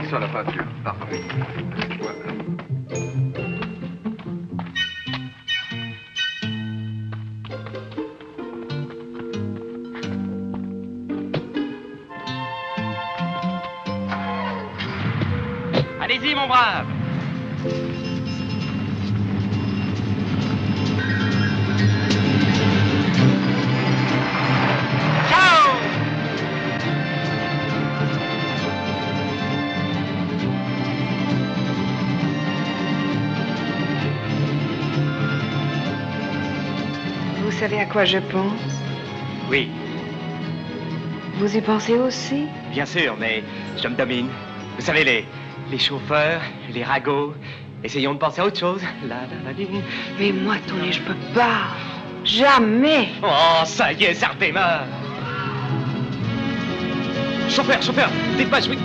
Ça, la peinture. Parfait. Voilà. Allez-y, mon brave. Ciao! Vous savez à quoi je pense? Oui, Vous y pensez aussi? bien sûr, mais je me domine. Vous savez, les chauffeurs, les ragots, essayons de penser à autre chose. Mais moi, Tony, je peux pas. Jamais. Oh, ça y est, ça redémarre. Chauffeur, dites pas, je vais...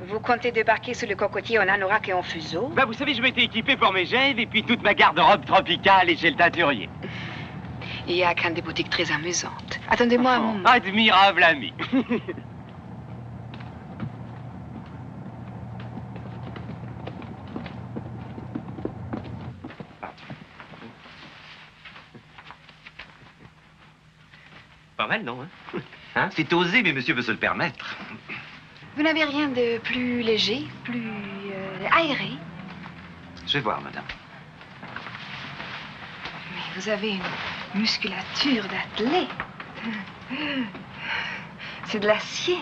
Vous comptez débarquer sur le cocotier en anorak et en fuseau? Bah, vous savez, je m'étais équipé pour mes gèves et puis toute ma garde-robe tropicale et chez le teinturier. Il y a à Cannes des boutiques très amusantes. Attendez-moi un moment. Admirable ami. Pas mal, non, hein? C'est osé, mais monsieur veut se le permettre. Vous n'avez rien de plus léger, plus aéré? Je vais voir, madame. Mais vous avez une musculature d'athlète. C'est de l'acier.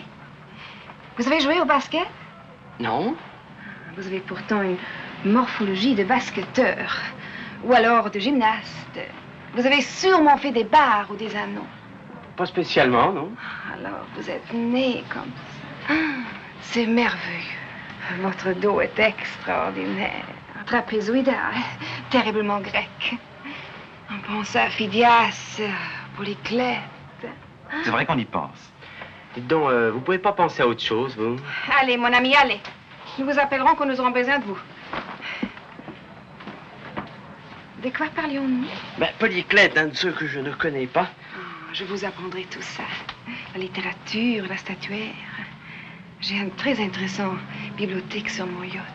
Vous avez joué au basket? Non. Vous avez pourtant une morphologie de basketteur. Ou alors de gymnaste. Vous avez sûrement fait des barres ou des anneaux. Pas spécialement, non? Alors, vous êtes né comme ça. C'est merveilleux. Votre dos est extraordinaire. Trapézoïdal, terriblement grec. On pense à Phidias, Polyclète. C'est vrai qu'on y pense. Dites donc, vous pouvez pas penser à autre chose, vous? Allez, mon ami, allez. Nous vous appellerons quand nous aurons besoin de vous. De quoi parlions-nous? Ben, Polyclète, un de ceux que je ne connais pas. Je vous apprendrai tout ça. La littérature, la statuaire. J'ai une très intéressante bibliothèque sur mon yacht.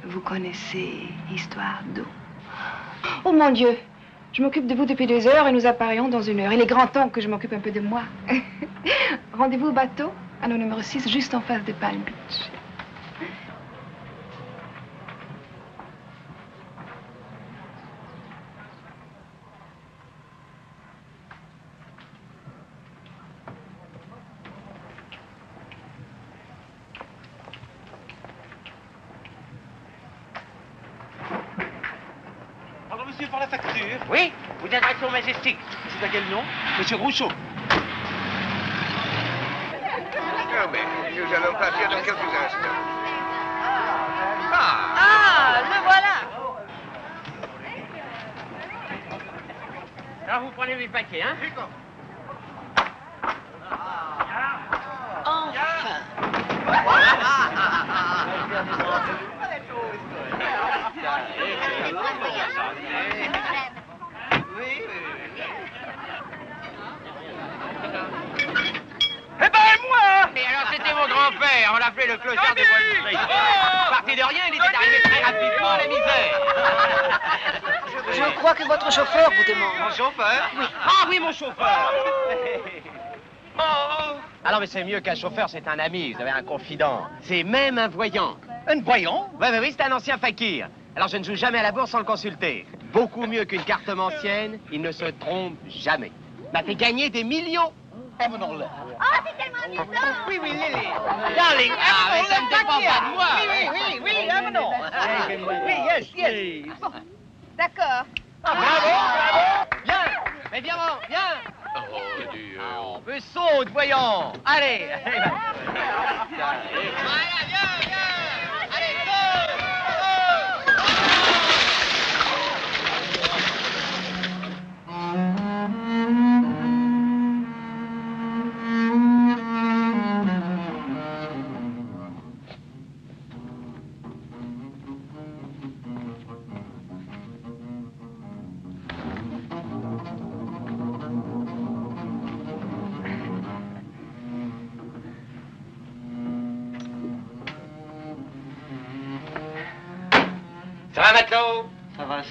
Vous connaissez Histoire d'eau? Oh mon Dieu! Je m'occupe de vous depuis 2 heures et nous apparaissons dans 1 heure. Il est grand temps que je m'occupe un peu de moi. Rendez-vous au bateau, à nos numéro 6, juste en face de Palm Beach. monsieur, pour la facture. Oui, vous êtes à son majesté. C'est à quel nom? Monsieur Rousseau. Ah, mais nous allons partir dans quelques instants. Ah, le voilà. Alors vous prenez mes paquets, hein? Enfin. Eh ben moi! Mais alors c'était mon grand-père, on l'appelait le clochard de Wall Street. Parti de rien, il était arrivé très rapidement à la misère. Je crois que votre chauffeur vous demande. Mon chauffeur? Oui. Ah oui, mon chauffeur! Alors mais c'est mieux qu'un chauffeur, c'est un ami, vous avez un confident. C'est même un voyant. Un voyant? Oui, c'est un ancien fakir. Alors je ne joue jamais à la bourse sans le consulter. Beaucoup mieux qu'une carte ancienne, il ne se trompe jamais. M'a fait gagner des millions. Amenons-le. Oh, c'est tellement amusant. Oui, Lily. Darling, ah, mais ça ne dépend pas de moi. Oui, amenons. Oui, yes. D'accord. Ah, bravo. Viens, mais viens. Oh, Dieu. On peut saute, voyons. Allez. Voilà, viens. Allez, Ça va, matelot? Ça va.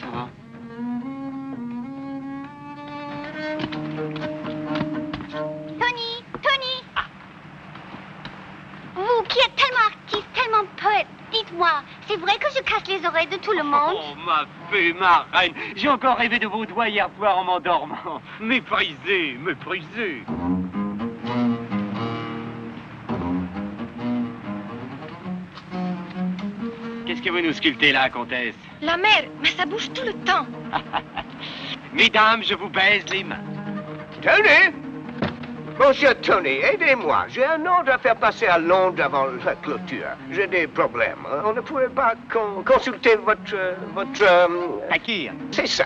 Tony. Vous qui êtes tellement artiste, tellement poète, dites-moi, c'est vrai que je casse les oreilles de tout le monde? Oh, ma fée, ma reine, j'ai encore rêvé de vos doigts hier soir en m'endormant. Méprisé. Qu'est-ce que vous nous sculptez là, comtesse? La mer, mais ça bouge tout le temps. Mesdames, je vous baise les mains. Tony! Monsieur Tony, aidez-moi. J'ai un ordre à faire passer à Londres avant la clôture. J'ai des problèmes. On ne pourrait pas consulter votre... Fakir. C'est ça.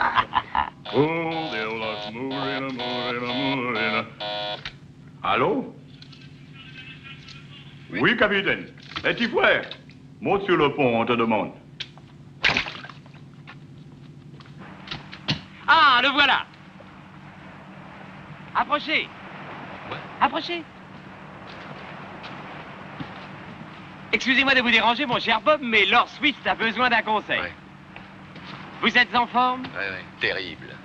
Allô? Oui, capitaine. Petit frère, monte sur le pont, on te demande. Ah, le voilà. Approchez. Excusez-moi de vous déranger, mon cher Bob, mais Lord Swift a besoin d'un conseil. Ouais. Vous êtes en forme? Ouais, terrible.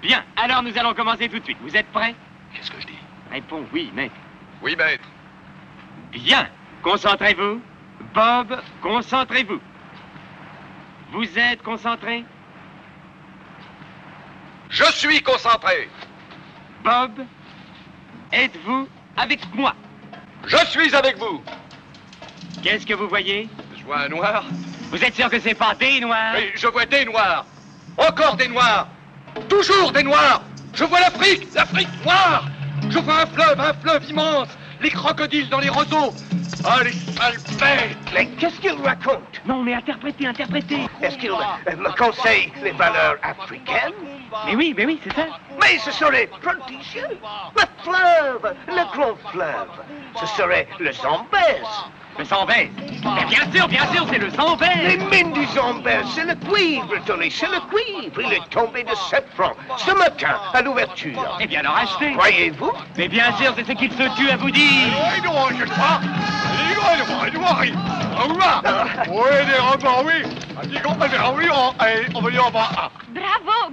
Bien, alors nous allons commencer tout de suite. Vous êtes prêts? Qu'est-ce que je dis? Réponds oui, maître. Oui, maître. Bien, concentrez-vous. Bob, concentrez-vous. Vous êtes concentré? Je suis concentré. Bob, êtes-vous avec moi? Je suis avec vous. Qu'est-ce que vous voyez? Je vois un noir. Vous êtes sûr que c'est pas des noirs? Mais je vois des noirs. Encore des noirs. Toujours des noirs. Je vois l'Afrique noire. Je vois un fleuve immense. Les crocodiles dans les roseaux. Ah, les sales bêtes. Mais qu'est-ce qu'il raconte? Non, mais interprétez. Est-ce qu'il me conseille les valeurs africaines? Mais oui, c'est ça. Mais ce serait prodigieux. Le fleuve, le grand fleuve. Ce serait le Zambèze. Le Zambèze? Mais bien sûr, c'est le Les Zambèze. mines du Zambèze, c'est le cuivre, Tony, c'est le cuivre. Il est tombé de 7 francs ce matin à l'ouverture. Eh bien, alors achetez. Croyez-vous? Mais bien sûr, c'est ce qu'il se tue à vous dire. Bravo.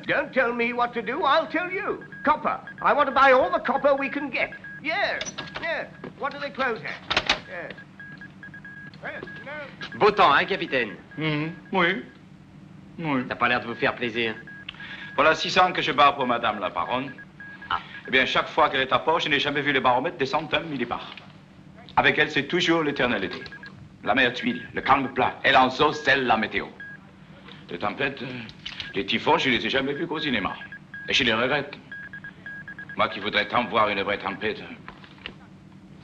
Don't tell me what to do, I'll tell you. Copper. I want to buy all the copper we can get. Yes. What do they close at? Yes. Beau temps, hein, capitaine? Oui. T'as pas l'air de vous faire plaisir. Voilà 6 ans que je barre pour Madame la Baronne. Eh bien, chaque fois qu'elle est à port, je n'ai jamais vu le baromètre descendre d'un millibare. Avec elle, c'est toujours l'éternel été. La mer tuile, le calme plat, elle en zocelle la météo. Les tempêtes, les typhons, je les ai jamais vus qu'au cinéma. Et je les regrette. Moi qui voudrais tant voir une vraie tempête.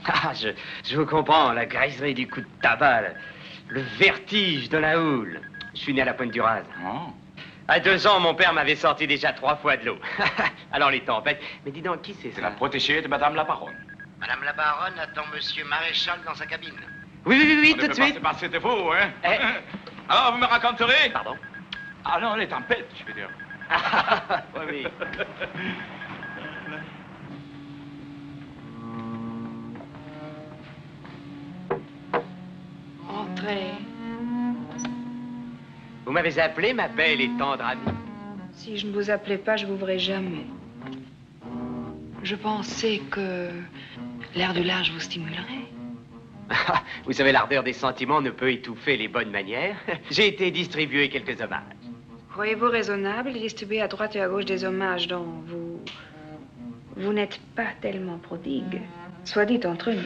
Ah, je vous comprends, la griserie du coup de tabac, le vertige de la houle. Je suis né à la Pointe du Raz. Oh. À 2 ans, mon père m'avait sorti déjà 3 fois de l'eau. Alors les tempêtes. Mais dis donc, qui c'est ça? C'est la protégée de Madame la Baronne. Madame la Baronne attend Monsieur Maréchal dans sa cabine. Oui, tout de suite. C'est pas c'était vous, hein? Alors, vous me raconterez? Pardon? Ah non, les tempêtes, je veux dire. Oui. Entrez. Vous m'avez appelé, ma belle et tendre amie. Si je ne vous appelais pas, je m'ouvrais jamais. Je pensais que l'air du large vous stimulerait. Vous savez, l'ardeur des sentiments ne peut étouffer les bonnes manières. J'ai été distribuer quelques hommages. Croyez-vous raisonnable de distribuer à droite et à gauche des hommages dont vous n'êtes pas tellement prodigue? Soit dit entre nous.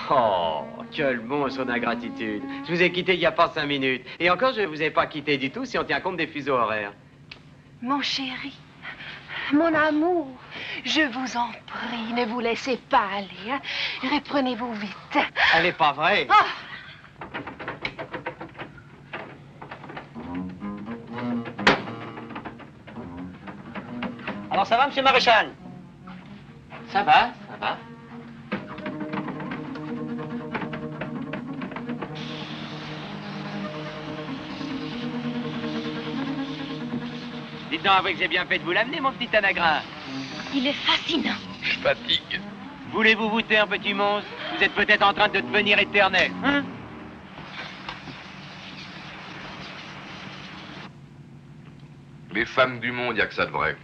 Oh, quel monstre d'ingratitude. Je vous ai quitté il n'y a pas 5 minutes. Et encore, je ne vous ai pas quitté du tout si on tient compte des fuseaux horaires. Mon chéri, mon amour, je vous en prie, ne vous laissez pas aller. Hein? Reprenez-vous vite. Elle n'est pas vraie. Ah! Alors ça va, Monsieur Maréchal? Ça va, ça va. Dites donc, avouez que j'ai bien fait de vous l'amener, mon petit anagra. Il est fascinant. Je fatigue. Voulez-vous vous taire, petit monstre? Vous êtes peut-être en train de devenir éternel, hein? Les femmes du monde, il n'y a que ça de vrai.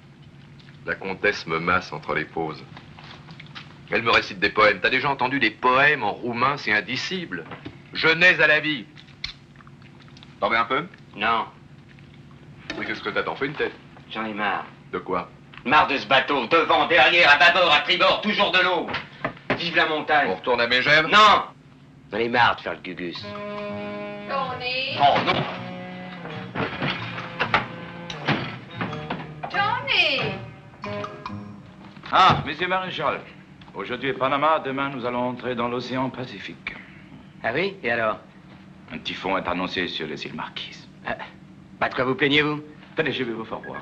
La comtesse me masse entre les pauses. Elle me récite des poèmes. T'as déjà entendu des poèmes en roumain? C'est indicible. Je nais à la vie. T'en veux un peu? Non. Oui, qu'est-ce que t'as? T'en fais une tête? J'en ai marre. De quoi? Marre de ce bateau. Devant, derrière, à bâbord, à tribord, toujours de l'eau. Vive la montagne. On retourne à Mégève? Non! J'en ai marre de faire le gugus. Tony! Oh non! Tony! Ah, Monsieur Maréchal. Aujourd'hui est Panama, demain nous allons entrer dans l'océan Pacifique. Ah oui? Et alors? Un typhon est annoncé sur les îles Marquises. Pas de quoi vous plaignez-vous? Tenez, je vais vous faire voir.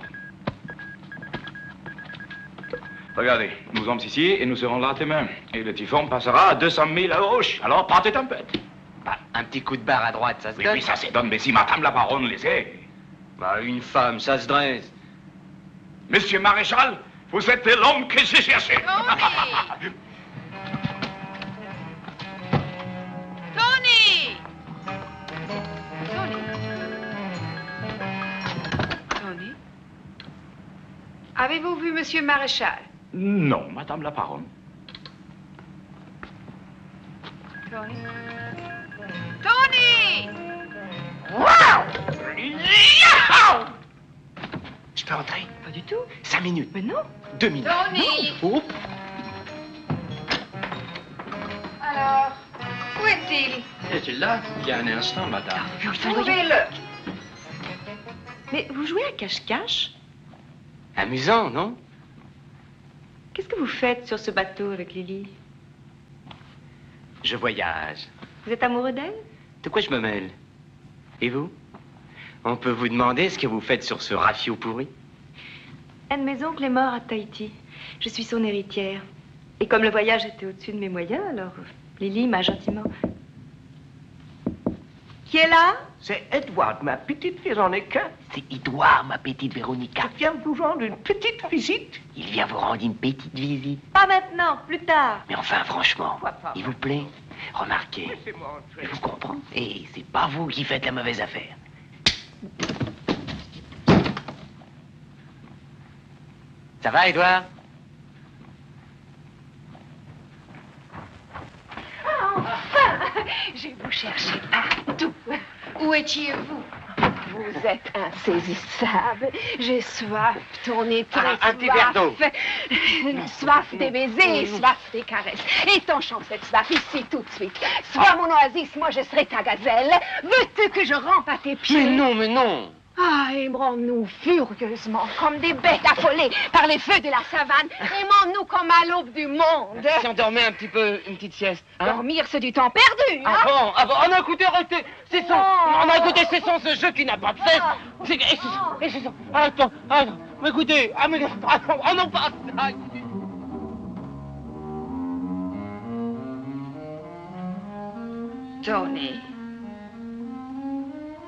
Regardez, nous sommes ici et nous serons là demain. Et le typhon passera à 200 000 à gauche. Alors, pas de tempête. Bah, un petit coup de barre à droite, ça se donne? Oui, ça se donne, mais si Madame la Baronne le sait. Bah, une femme, ça se dresse. Monsieur Maréchal, vous êtes l'homme que j'ai cherché. Tony! Tony? Avez-vous vu Monsieur Maréchal? Non, Madame la Baronne. Tony? Tony! Je peux entrer? Pas du tout. 5 minutes. Mais non. 2 minutes. Tony! Oh. Alors, où est-il? Est-il là? Il y a un instant, madame. Trouvez-le! Mais vous jouez à cache-cache? Amusant, non? Qu'est-ce que vous faites sur ce bateau avec Lily? Je voyage. Vous êtes amoureux d'elle? De quoi je me mêle? Et vous? On peut vous demander ce que vous faites sur ce rafio pourri? Un de mes oncles est mort à Tahiti. Je suis son héritière. Et comme le voyage était au-dessus de mes moyens, alors Lily m'a gentiment... Qui est là? C'est Edward, ma petite Véronica. C'est Edouard, ma petite Véronica. Je viens vous rendre une petite visite. Il vient vous rendre une petite visite. Pas maintenant, plus tard. Mais enfin, franchement, Pourquoi pas? il vous plaît? Remarquez, Laissez-moi entrer. je vous comprends. Et c'est pas vous qui faites la mauvaise affaire. Ça va, Edouard? Enfin! J'ai vous cherché partout. Où étiez-vous? Vous êtes insaisissable. J'ai soif, Tony, très Un petit verre d'eau. Soif des baisers, soif des caresses. Étanchons cette soif ici tout de suite. Sois mon oasis, moi je serai ta gazelle. Veux-tu que je rampe à tes pieds? Mais non, mais non. Ah, aimons-nous furieusement, comme des bêtes affolées par les feux de la savane. Aimons-nous comme à l'aube du monde. Si on dormait un petit peu, une petite sieste. Hein? Dormir, c'est du temps perdu. Ah bon, ah bon. Oh non, écoutez, arrêtez. Cessons. On a écouté, cessons ce jeu qui n'a pas de cesse. Cessons. Attends. Mais écoutez, oh non, pas.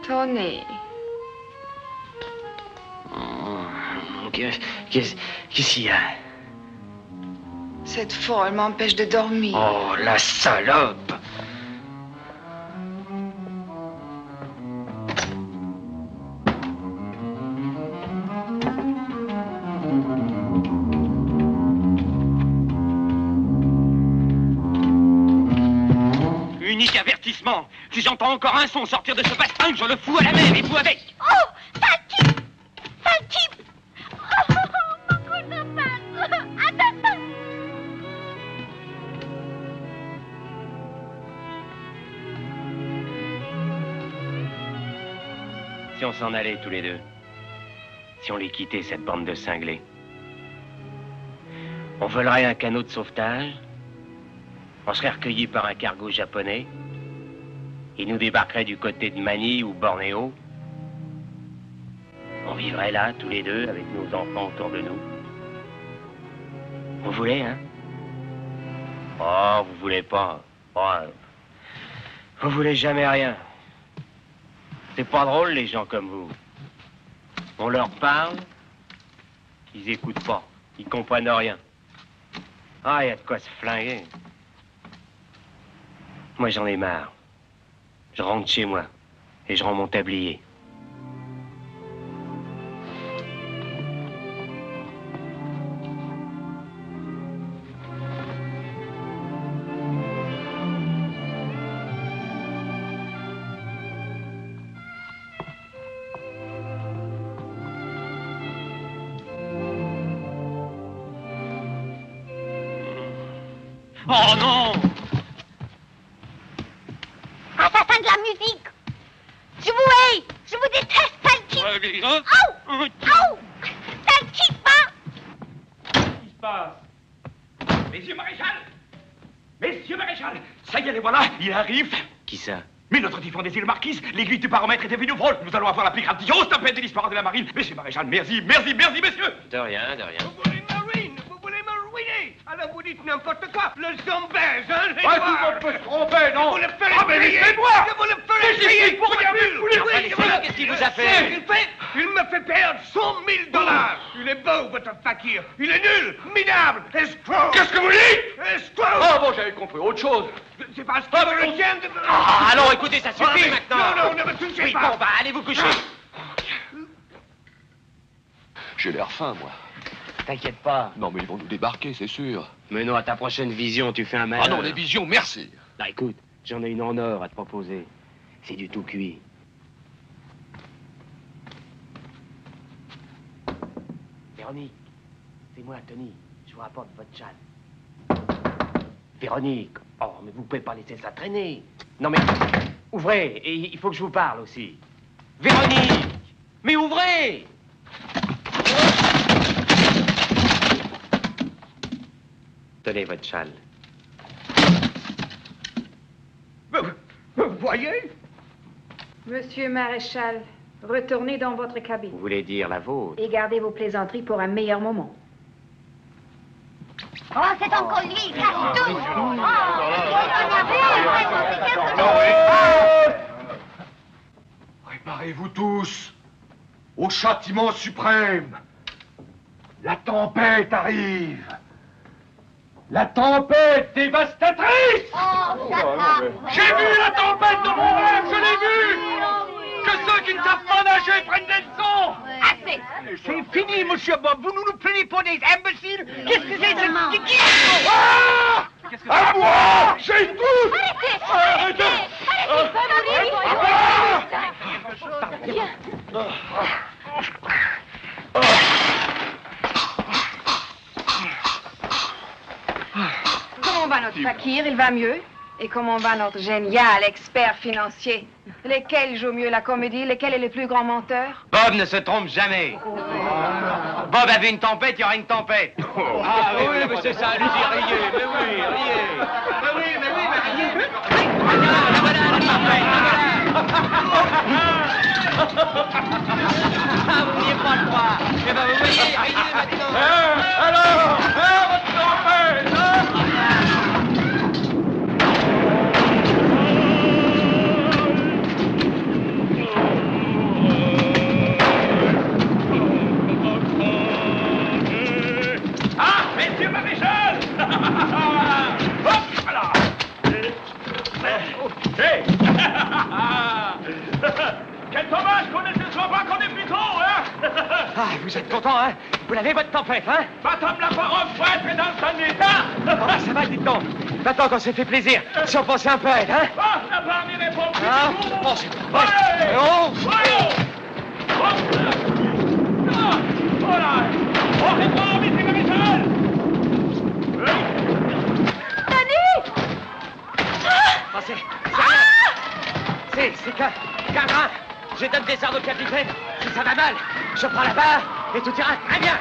Tony. Qu'est-ce qu'il y a? Cette folle m'empêche de dormir. Oh, la salope! Unique avertissement. Si j'entends encore un son sortir de ce bastin, je le fous à la mer et vous avec. Oh, sale type! Sale type! Oh, mon cousin passe! Attends! Si on s'en allait tous les deux, si on les quittait, cette bande de cinglés, on volerait un canot de sauvetage, on serait recueillis par un cargo japonais, il nous débarquerait du côté de Manille ou Bornéo, on vivrait là, tous les deux, avec nos enfants autour de nous. Vous voulez, hein? Oh, vous voulez pas. Oh, vous voulez jamais rien. C'est pas drôle, les gens comme vous. On leur parle, ils écoutent pas, ils comprennent rien. Ah, y a de quoi se flinguer. Moi, j'en ai marre. Je rentre chez moi et je rends mon tablier. Oh non! Assassin de la musique! Je vous hais! Je vous déteste, sale type! Aou! Aou! Sale type, hein! Qu'est-ce qui se passe? Messieurs Maréchal! Ça y est, les voilà, il arrive. Qui ça? Mais notre typhon des îles Marquises, l'aiguille du paramètre était venue au frôle. Nous allons avoir la plus grandiose tempête de l'histoire de la marine. Messieurs Maréchal, merci, messieurs! De rien. Vous voulez me ruiner? Alors vous dites n'importe quoi. Le zombaise, hein? Tout le monde peut se tromper, non? Vous le ferez Ah, mais payer. laissez-moi! Je vous le ferai payer pour rien. Qu'est-ce qu'il vous a fait? Il me fait perdre 100 000 $. Il est beau, votre fakir. Il est nul, minable, escroc. Qu'est-ce que vous dites? Escroc. Oh bon, j'avais compris autre chose. C'est parce que je le tiens de... Ah, allons, écoutez, ça suffit maintenant. Non, ne me touchez Oui, pas. bon, bah, allez vous coucher. J'ai l'air faim, moi. T'inquiète pas. Non, mais ils vont nous débarquer, c'est sûr. Mais non, à ta prochaine vision, tu fais un malheur. Ah non, les visions, merci. Là, écoute, j'en ai une en or à te proposer. C'est du tout cuit. Véronique, c'est moi, Tony. Je vous rapporte votre châle. Véronique, oh, mais vous pouvez pas laisser ça traîner. Non, mais ouvrez, et il faut que je vous parle aussi. Véronique, mais ouvrez! Tenez votre châle. Vous voyez? Monsieur Maréchal, retournez dans votre cabine. Vous voulez dire la vôtre? Et gardez vos plaisanteries pour un meilleur moment. Oh, c'est encore lui, casse-tout! Préparez-vous tous au châtiment suprême. La tempête arrive. La tempête dévastatrice! Oh, J'ai vu la tempête dans mon rêve, je l'ai vu! Que ceux qui ne savent pas nager prennent des leçons! Assez! C'est fini, monsieur Bob, vous nous prenez pour des imbéciles! Qu'est-ce que c'est que ça? À moi! J'ai tout! Arrêtez! Comment va notre fakir? Il va mieux? Et comment va notre génial expert financier? Lesquels jouent mieux la comédie? Lesquels est le plus grand menteur? Bob ne se trompe jamais. Bob a vu une tempête, il y aura une tempête. Ah oui, mais c'est ça, allez-y, riez, mais oui, riez. Mais oui, riez. Voilà la tempête, Ah, vous vouliez pas le croire. Eh ben, vous voyez, riez maintenant. Alors, votre tempête, Ah, messieurs Maréchal. Hop, voilà. Hey. Quel dommage qu'on ne se soit pas qu'on est plus tôt, hein. Ah, vous êtes content, hein? Vous l'avez, votre tempête, hein? Madame la parole, faut être dans son état. Ah, ça va, dites donc. Maintenant qu'on s'est fait plaisir, si on pensait un peu à elle, hein? Ah, la parmi répond plus Ah, du tout. bon, c'est bon. Ouais. Oh! Voilà. Oh, répond, monsieur Maréchal. Ah, c'est qu'un grain. Je donne des ordres au capitaine. Si ça va mal, je prends la barre et tout ira très bien.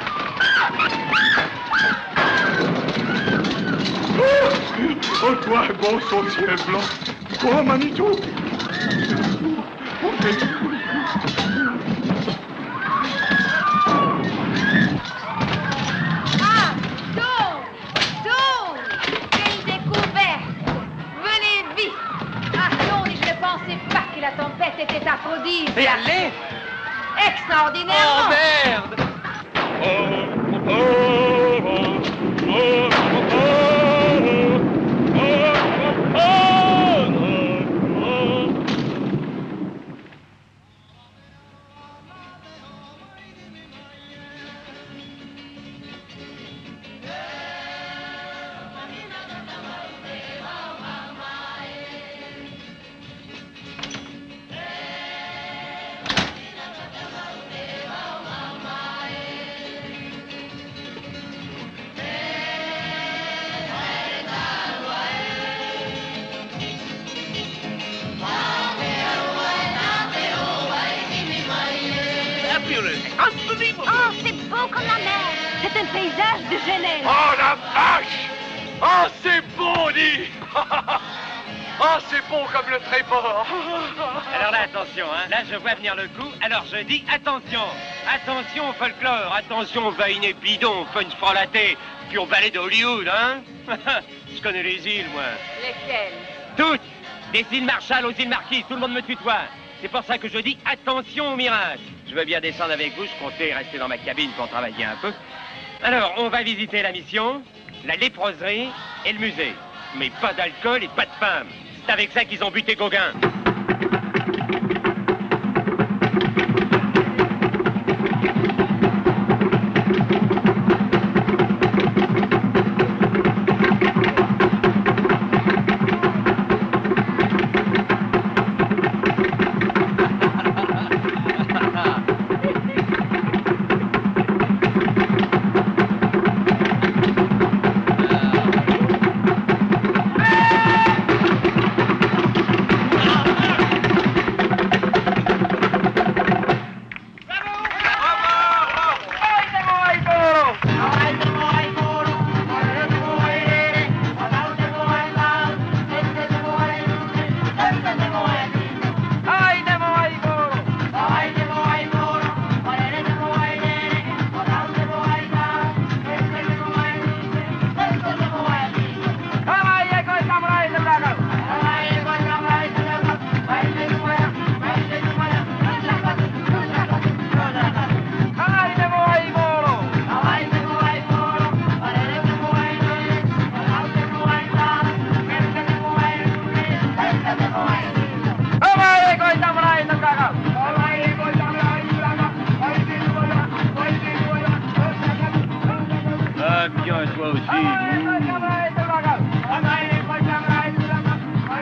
Oh, toi, bon sorcier blanc. Oh, Manitou. Ah, Tony, quelle découverte! Venez vite! Ah, Tony, je ne pensais pas que la tempête était aphrodisiaque. Et allez! Extraordinairement! Oh, merde! Oh, c'est beau comme la mer! C'est un paysage de Genève! Oh la vache! Oh, c'est beau, dis! Oh, c'est bon comme le tréport! Alors là, attention, hein. Là, je vois venir le coup. Alors, je dis attention. Attention au folklore. Attention aux vainés bidons, au punch frelaté, puis au ballet de Hollywood, hein. Je connais les îles, moi. Lesquelles? Toutes. Des îles Marshall aux îles Marquises, tout le monde me tutoie. C'est pour ça que je dis attention au mirage. Je veux bien descendre avec vous, je comptais rester dans ma cabine pour travailler un peu. Alors, on va visiter la mission, la léproserie et le musée. Mais pas d'alcool et pas de femmes. C'est avec ça qu'ils ont buté Gauguin.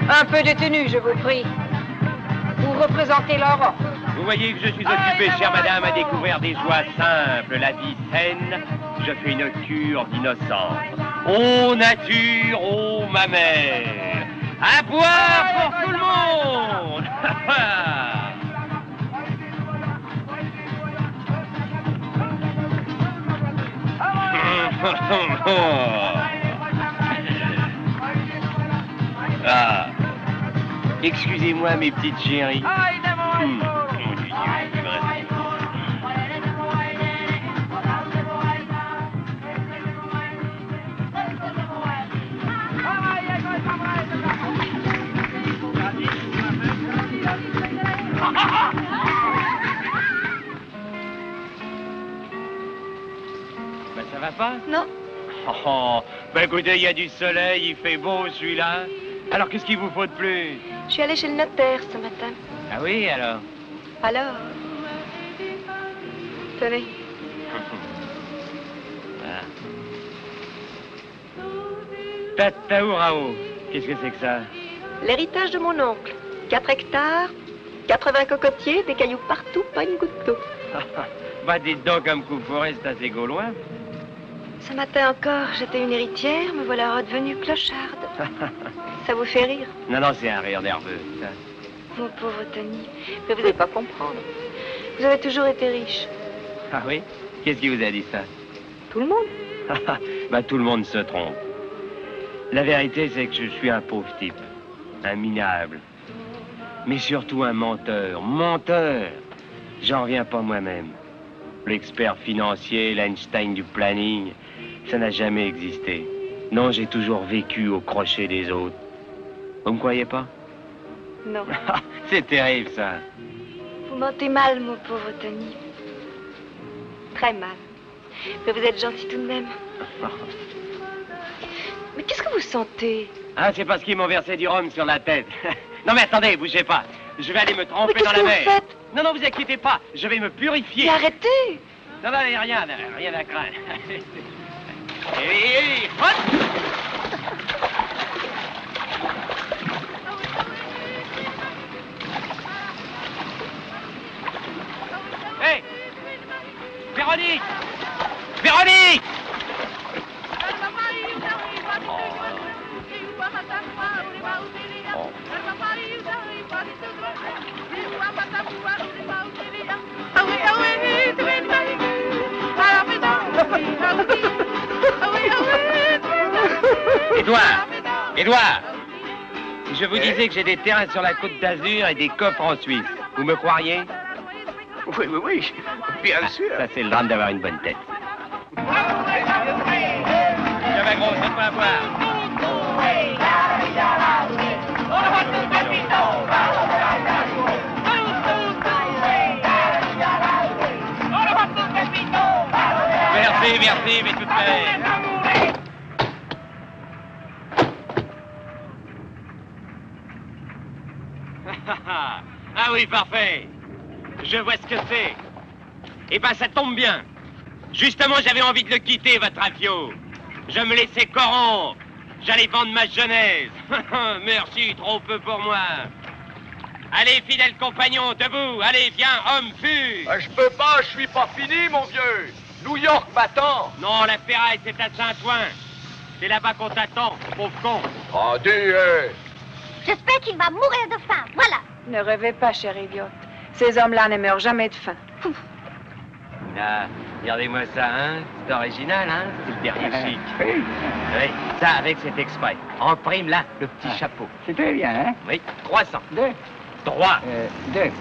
Un peu de tenue, je vous prie. Vous représentez l'Europe. Vous voyez que je suis occupé, chère madame, à découvrir des joies simples, la vie saine. Je fais une cure d'innocence. Ô nature, ô ma mère, à boire pour tout le monde. Ah. Excusez-moi, mes petites chéries. Ben, ça va pas? Non. Oh, ben écoutez, il y a du soleil, il fait beau celui-là. Alors qu'est-ce qu'il vous faut de plus? Je suis allée chez le notaire ce matin. Ah oui, alors? Alors? Tenez. Tataourao, qu'est-ce que c'est que ça? L'héritage de mon oncle. 4 hectares, 80 cocotiers, des cailloux partout, pas une goutte d'eau. Bah dites donc, comme coup forêt, c'est assez gaulois. Ce matin encore, j'étais une héritière, me voilà redevenue clocharde. Ça vous fait rire? Non, non, c'est un rire nerveux. Ça. Mon pauvre Tony, mais vous n'allez pas comprendre. Vous avez toujours été riche. Ah oui? Qu'est-ce qui vous a dit ça? Tout le monde. Bah tout le monde se trompe. La vérité, c'est que je suis un pauvre type. Un minable. Mais surtout un menteur. Menteur! J'en reviens pas moi-même. L'expert financier, l'Einstein du planning, ça n'a jamais existé. Non, j'ai toujours vécu au crochet des autres. Vous me croyez pas? Non. C'est terrible, ça. Vous mentez mal, mon pauvre Tony. Très mal. Mais vous êtes gentil tout de même. Mais qu'est-ce que vous sentez? Ah, c'est parce qu'ils m'ont versé du rhum sur la tête. Non, mais attendez, bougez pas. Je vais aller me tremper dans la mer. Qu'est-ce que vous faites? Non, non, vous inquiétez pas. Je vais me purifier. Mais arrêtez! Non, non, rien à craindre. Et hop! Hé! Véronique! Véronique! Édouard, je vous disais que j'ai des terrains sur la Côte d'Azur et des coffres en Suisse. Vous me croiriez? Oui, oui, oui, bien sûr. Ça, c'est le drame d'avoir une bonne tête. Tiens, ma grosse, donne-moi à boire. Merci, merci, mais tout de même. Ah oui, parfait. Je vois ce que c'est. Eh ben, ça tombe bien. Justement, j'avais envie de le quitter, votre afio. Je me laissais corrompre. J'allais vendre ma jeunesse. Merci, trop peu pour moi. Allez, fidèle compagnon, debout. Allez, viens, homme fut. Je peux pas, je suis pas fini, mon vieux. New York m'attend. Non, la ferraille, c'est à Saint-Ouen. C'est là-bas qu'on t'attend, pauvre con. Oh, dis, J'espère qu'il va mourir de faim, voilà. Ne rêvez pas, chère idiote. Ces hommes-là ne meurent jamais de faim. Ah, regardez-moi ça, hein. C'est original, hein. C'est le dernier chic. Oui, ça avec cet exprès. En prime, là, le petit chapeau. C'est très bien, hein? Oui, 300. 2. 3. 2.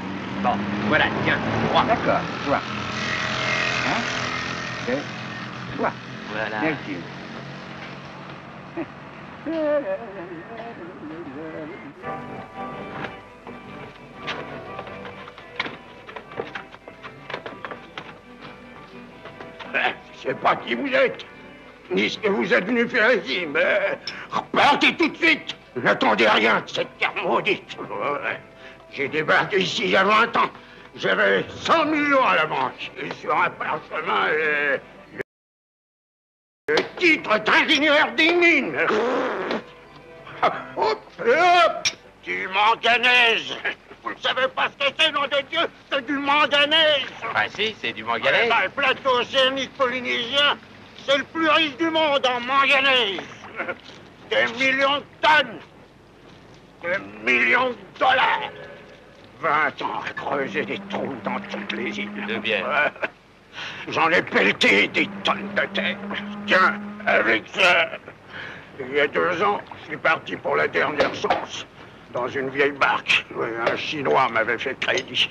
Bon, voilà, tiens, 3. D'accord, 3. Hein? 2. 3. Voilà. Merci. Je sais pas qui vous êtes, ni ce que vous êtes venu faire ici, mais repartez tout de suite. N'attendez rien de cette terre maudite. J'ai débarqué ici il y a 20 ans. J'avais 100 millions à la banque. Et sur un parchemin, le titre d'ingénieur des mines. Hop, hop, du manganèse. Vous ne savez pas ce que c'est, nom de Dieu, c'est du manganèse. Ah si, c'est du manganèse. Le plateau océanique polynésien, c'est le plus riche du monde en manganèse. Des millions de tonnes. Des millions de dollars. 20 ans à creuser des trous dans toutes les îles. De bien. J'en ai pelleté des tonnes de terre. Tiens, avec ça, il y a 2 ans, je suis parti pour la dernière chance. Dans une vieille barque. Oui, un Chinois m'avait fait crédit.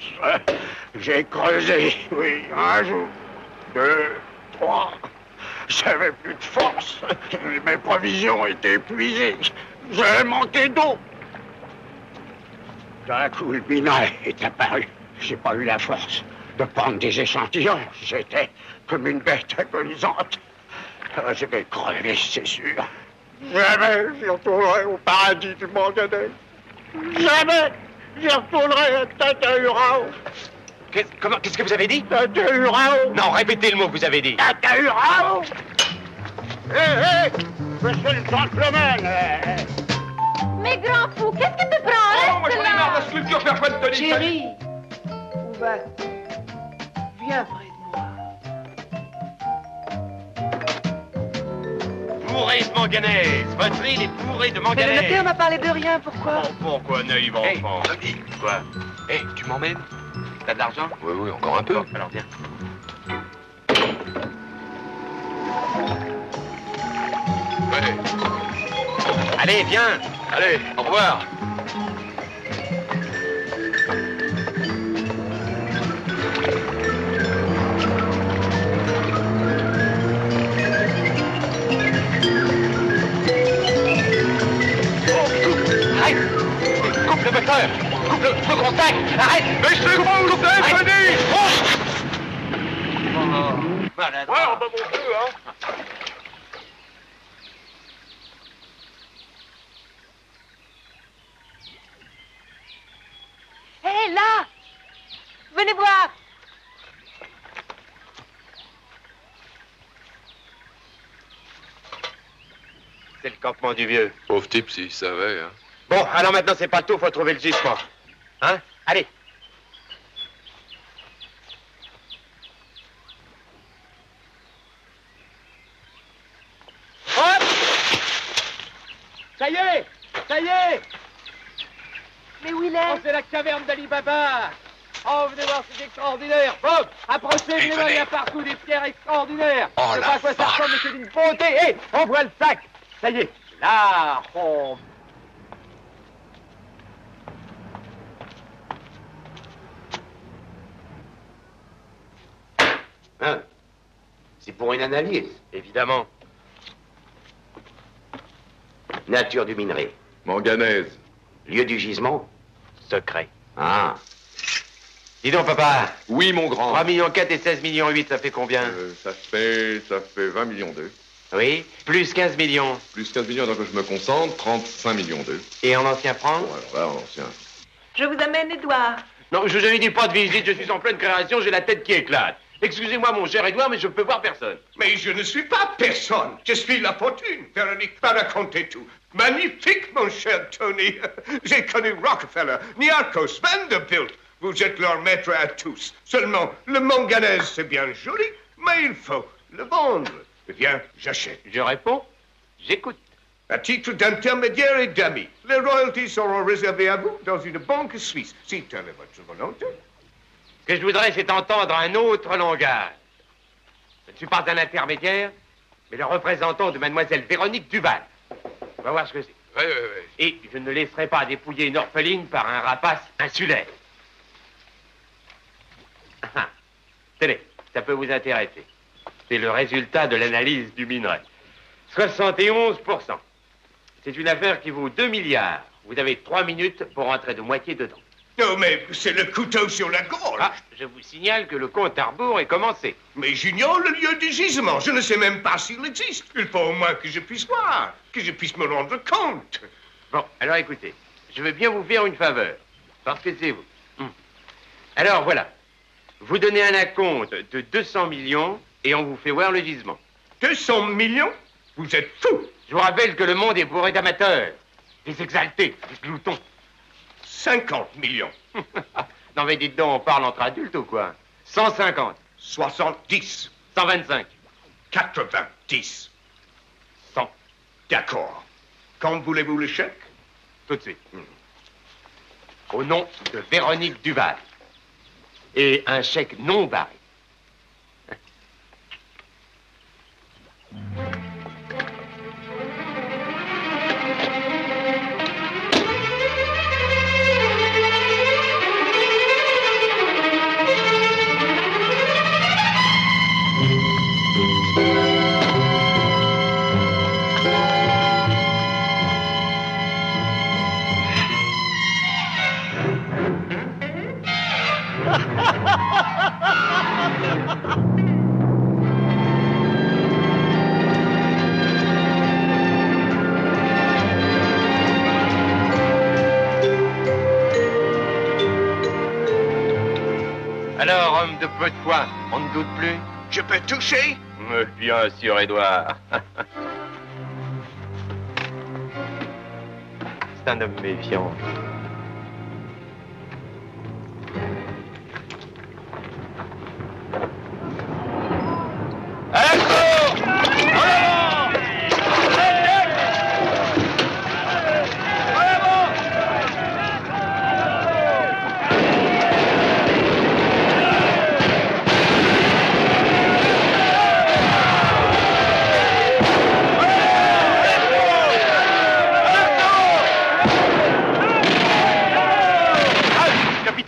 J'ai creusé, oui, 1 jour, 2, 3. J'avais plus de force. Mes provisions étaient épuisées. J'avais manqué d'eau. D'un coup, le minerai est apparu. J'ai pas eu la force de prendre des échantillons. J'étais comme une bête agonisante. Je vais crever, c'est sûr. Jamais j'y retournerai au paradis du manganèse. Jamais j'y retournerai à Tataurao. Qu'est-ce que vous avez dit? Tataurao. Non, répétez le mot que vous avez dit. Tataurao. Hé, monsieur le gentleman. Mais grand fou, qu'est-ce que tu prends? Moi, j'en ai marre de la sculpture perfecte. Chérie, où vas-tu? Viens près de moi. Bourré de manganèse. Votre île est bourrée de Mais manganèse. le notaire m'a parlé de rien, pourquoi? Oh, pourquoi, naïf enfant? Quoi? Hé, tu m'emmènes? T'as de l'argent? Oui, encore un peu. Bon, alors viens. Ouais. Allez, viens. Allez, au revoir. Arrête! Coupe le moteur! Coupe le contact! Arrête! Mais c'est bon, le téléphone! Malade. Ouais, on va mon Dieu, hein. Hé, là! Venez voir! C'est le campement du vieux. Pauvre type, s'il savait, hein. Bon, alors maintenant, c'est pas tout, faut trouver le gisement. Hein? Allez. Hop! Ça y est! Ça y est! Mais où il est? Oh, c'est la caverne d'Ali Baba! Oh, venez voir, c'est extraordinaire! Bob, approchez, venez voir, il y a partout des pierres extraordinaires! Oh, je sais la pas à quoi ça vache. ressemble, mais c'est d'une beauté! Hé, on voit le sac! Ça y est! Là, on... Hein? C'est pour une analyse. Évidemment. Nature du minerai. Manganèse. Lieu du gisement. Secret. Ah. Dis donc, papa. Oui, mon grand. 3 millions 4 et 16 millions 8, ça fait combien? Ça fait 20 millions 2. Oui, plus 15 millions. Plus 15 millions, donc je me concentre, 35 millions 2. Et en ancien franc? Bon, alors là, en ancien. Je vous amène Édouard. Non, je vous avais dit pas de visite, je suis en pleine création, j'ai la tête qui éclate. Excusez-moi, mon cher Édouard, mais je ne peux voir personne. Mais je ne suis pas personne. Je suis la fortune. Véronique m'a raconté tout. Magnifique, mon cher Tony. J'ai connu Rockefeller, Niarchos, Vanderbilt. Vous êtes leur maître à tous. Seulement, le manganèse, c'est bien joli, mais il faut le vendre. Viens, j'achète. Je réponds, j'écoute. À titre d'intermédiaire et d'amis, les royalties seront réservées à vous dans une banque suisse, si telle est votre volonté. Ce que je voudrais, c'est entendre un autre langage. Je ne suis pas un intermédiaire, mais le représentant de mademoiselle Véronique Duval. On va voir ce que c'est. Oui. Et je ne laisserai pas dépouiller une orpheline par un rapace insulaire. Ah, tenez, ça peut vous intéresser. C'est le résultat de l'analyse du minerai. 71%. C'est une affaire qui vaut 2 milliards. Vous avez 3 minutes pour rentrer de moitié dedans. Non, mais c'est le couteau sur la gorge. Ah, je vous signale que le compte à rebours est commencé. Mais j'ignore le lieu du gisement. Je ne sais même pas s'il existe. Il faut au moins que je puisse voir, que je puisse me rendre compte. Bon, alors écoutez, je veux bien vous faire une faveur, parce que c'est vous. Alors voilà, vous donnez un acompte de 200 millions et on vous fait voir le gisement. 200 millions? Vous êtes fou. Je vous rappelle que le monde est bourré d'amateurs, des exaltés, des gloutons. 50 millions. Non mais dites donc, on parle entre adultes ou quoi? 150. 70. 125. 90. 100. D'accord. Quand voulez-vous le chèque? Tout de suite. au nom de Véronique Duval. Et un chèque non barré. Alors, homme de peu de foi, on ne doute plus? Je peux toucher? Mais bien sûr, Édouard. C'est un homme méfiant.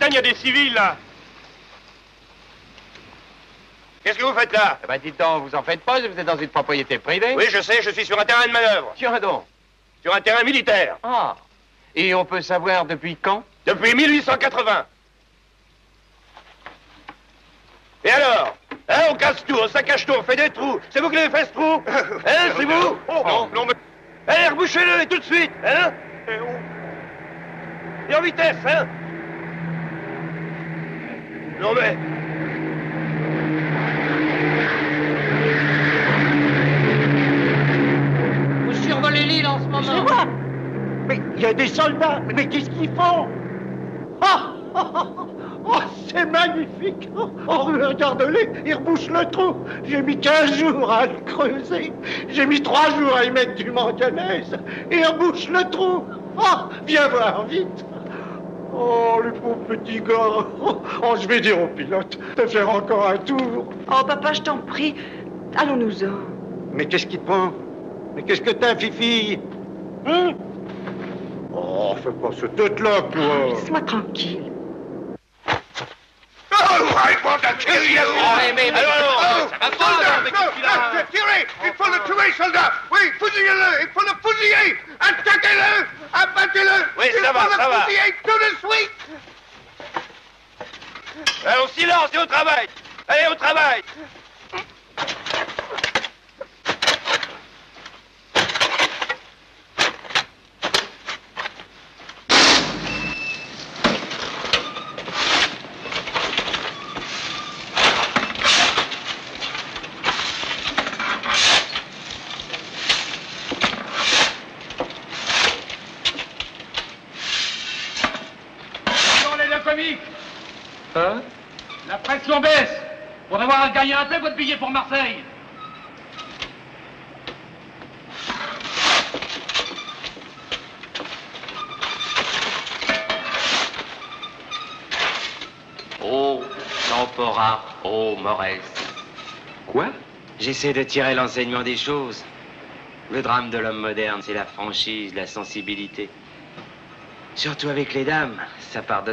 Il y a des civils, là. Qu'est-ce que vous faites là? Eh ben, dites donc, vous en faites pas, vous êtes dans une propriété privée? Oui, je sais, je suis sur un terrain de manœuvre. Tiens donc. Sur un terrain militaire. Ah. Et on peut savoir depuis quand? Depuis 1880. Et alors? Hein, on casse tout, on saccage tout, on fait des trous. C'est vous qui l'avez fait, ce trou? Hein, c'est vous? Non, non, mais... Allez, rebouchez-le, et tout de suite, hein? Et en vitesse, hein? Non mais... Vous survolez l'île en ce moment. C'est moi. Mais il y a des soldats. Mais qu'est-ce qu'ils font? Oh, c'est magnifique. Oh, regarde-les, ils rebouchent le trou. J'ai mis 15 jours à le creuser. J'ai mis 3 jours à y mettre du manganèse. Et ils rebouchent le trou. Oh, viens voir, vite. Oh, le pauvre petit gars. Oh, je vais dire au pilote de faire encore un tour. Oh, papa, je t'en prie, allons-nous-en. Mais qu'est-ce qui te prend? Mais qu'est-ce que t'as, Fifi? Hein? Oh, fais pas ce tête-là, quoi. Laisse-moi tranquille. Oh, I want to kill you! mais alors, ça va pas, mais qu'est-ce qu'il a? Tirez! Il faut le tuer, soldat! Oui, fusillez-le! Il faut le fusiller! Attaquez-le! Abattez-le! Oui, ça va, ça va. Il faut le fusiller tout de suite! Allons, silence et au travail. Allez, au travail. Hein? La pression baisse. Faudrait voir à gagner un peu votre billet pour Marseille. Oh, tempora, oh, Morès. Quoi? J'essaie de tirer l'enseignement des choses. Le drame de l'homme moderne, c'est la franchise, la sensibilité. Surtout avec les dames, ça pardonne.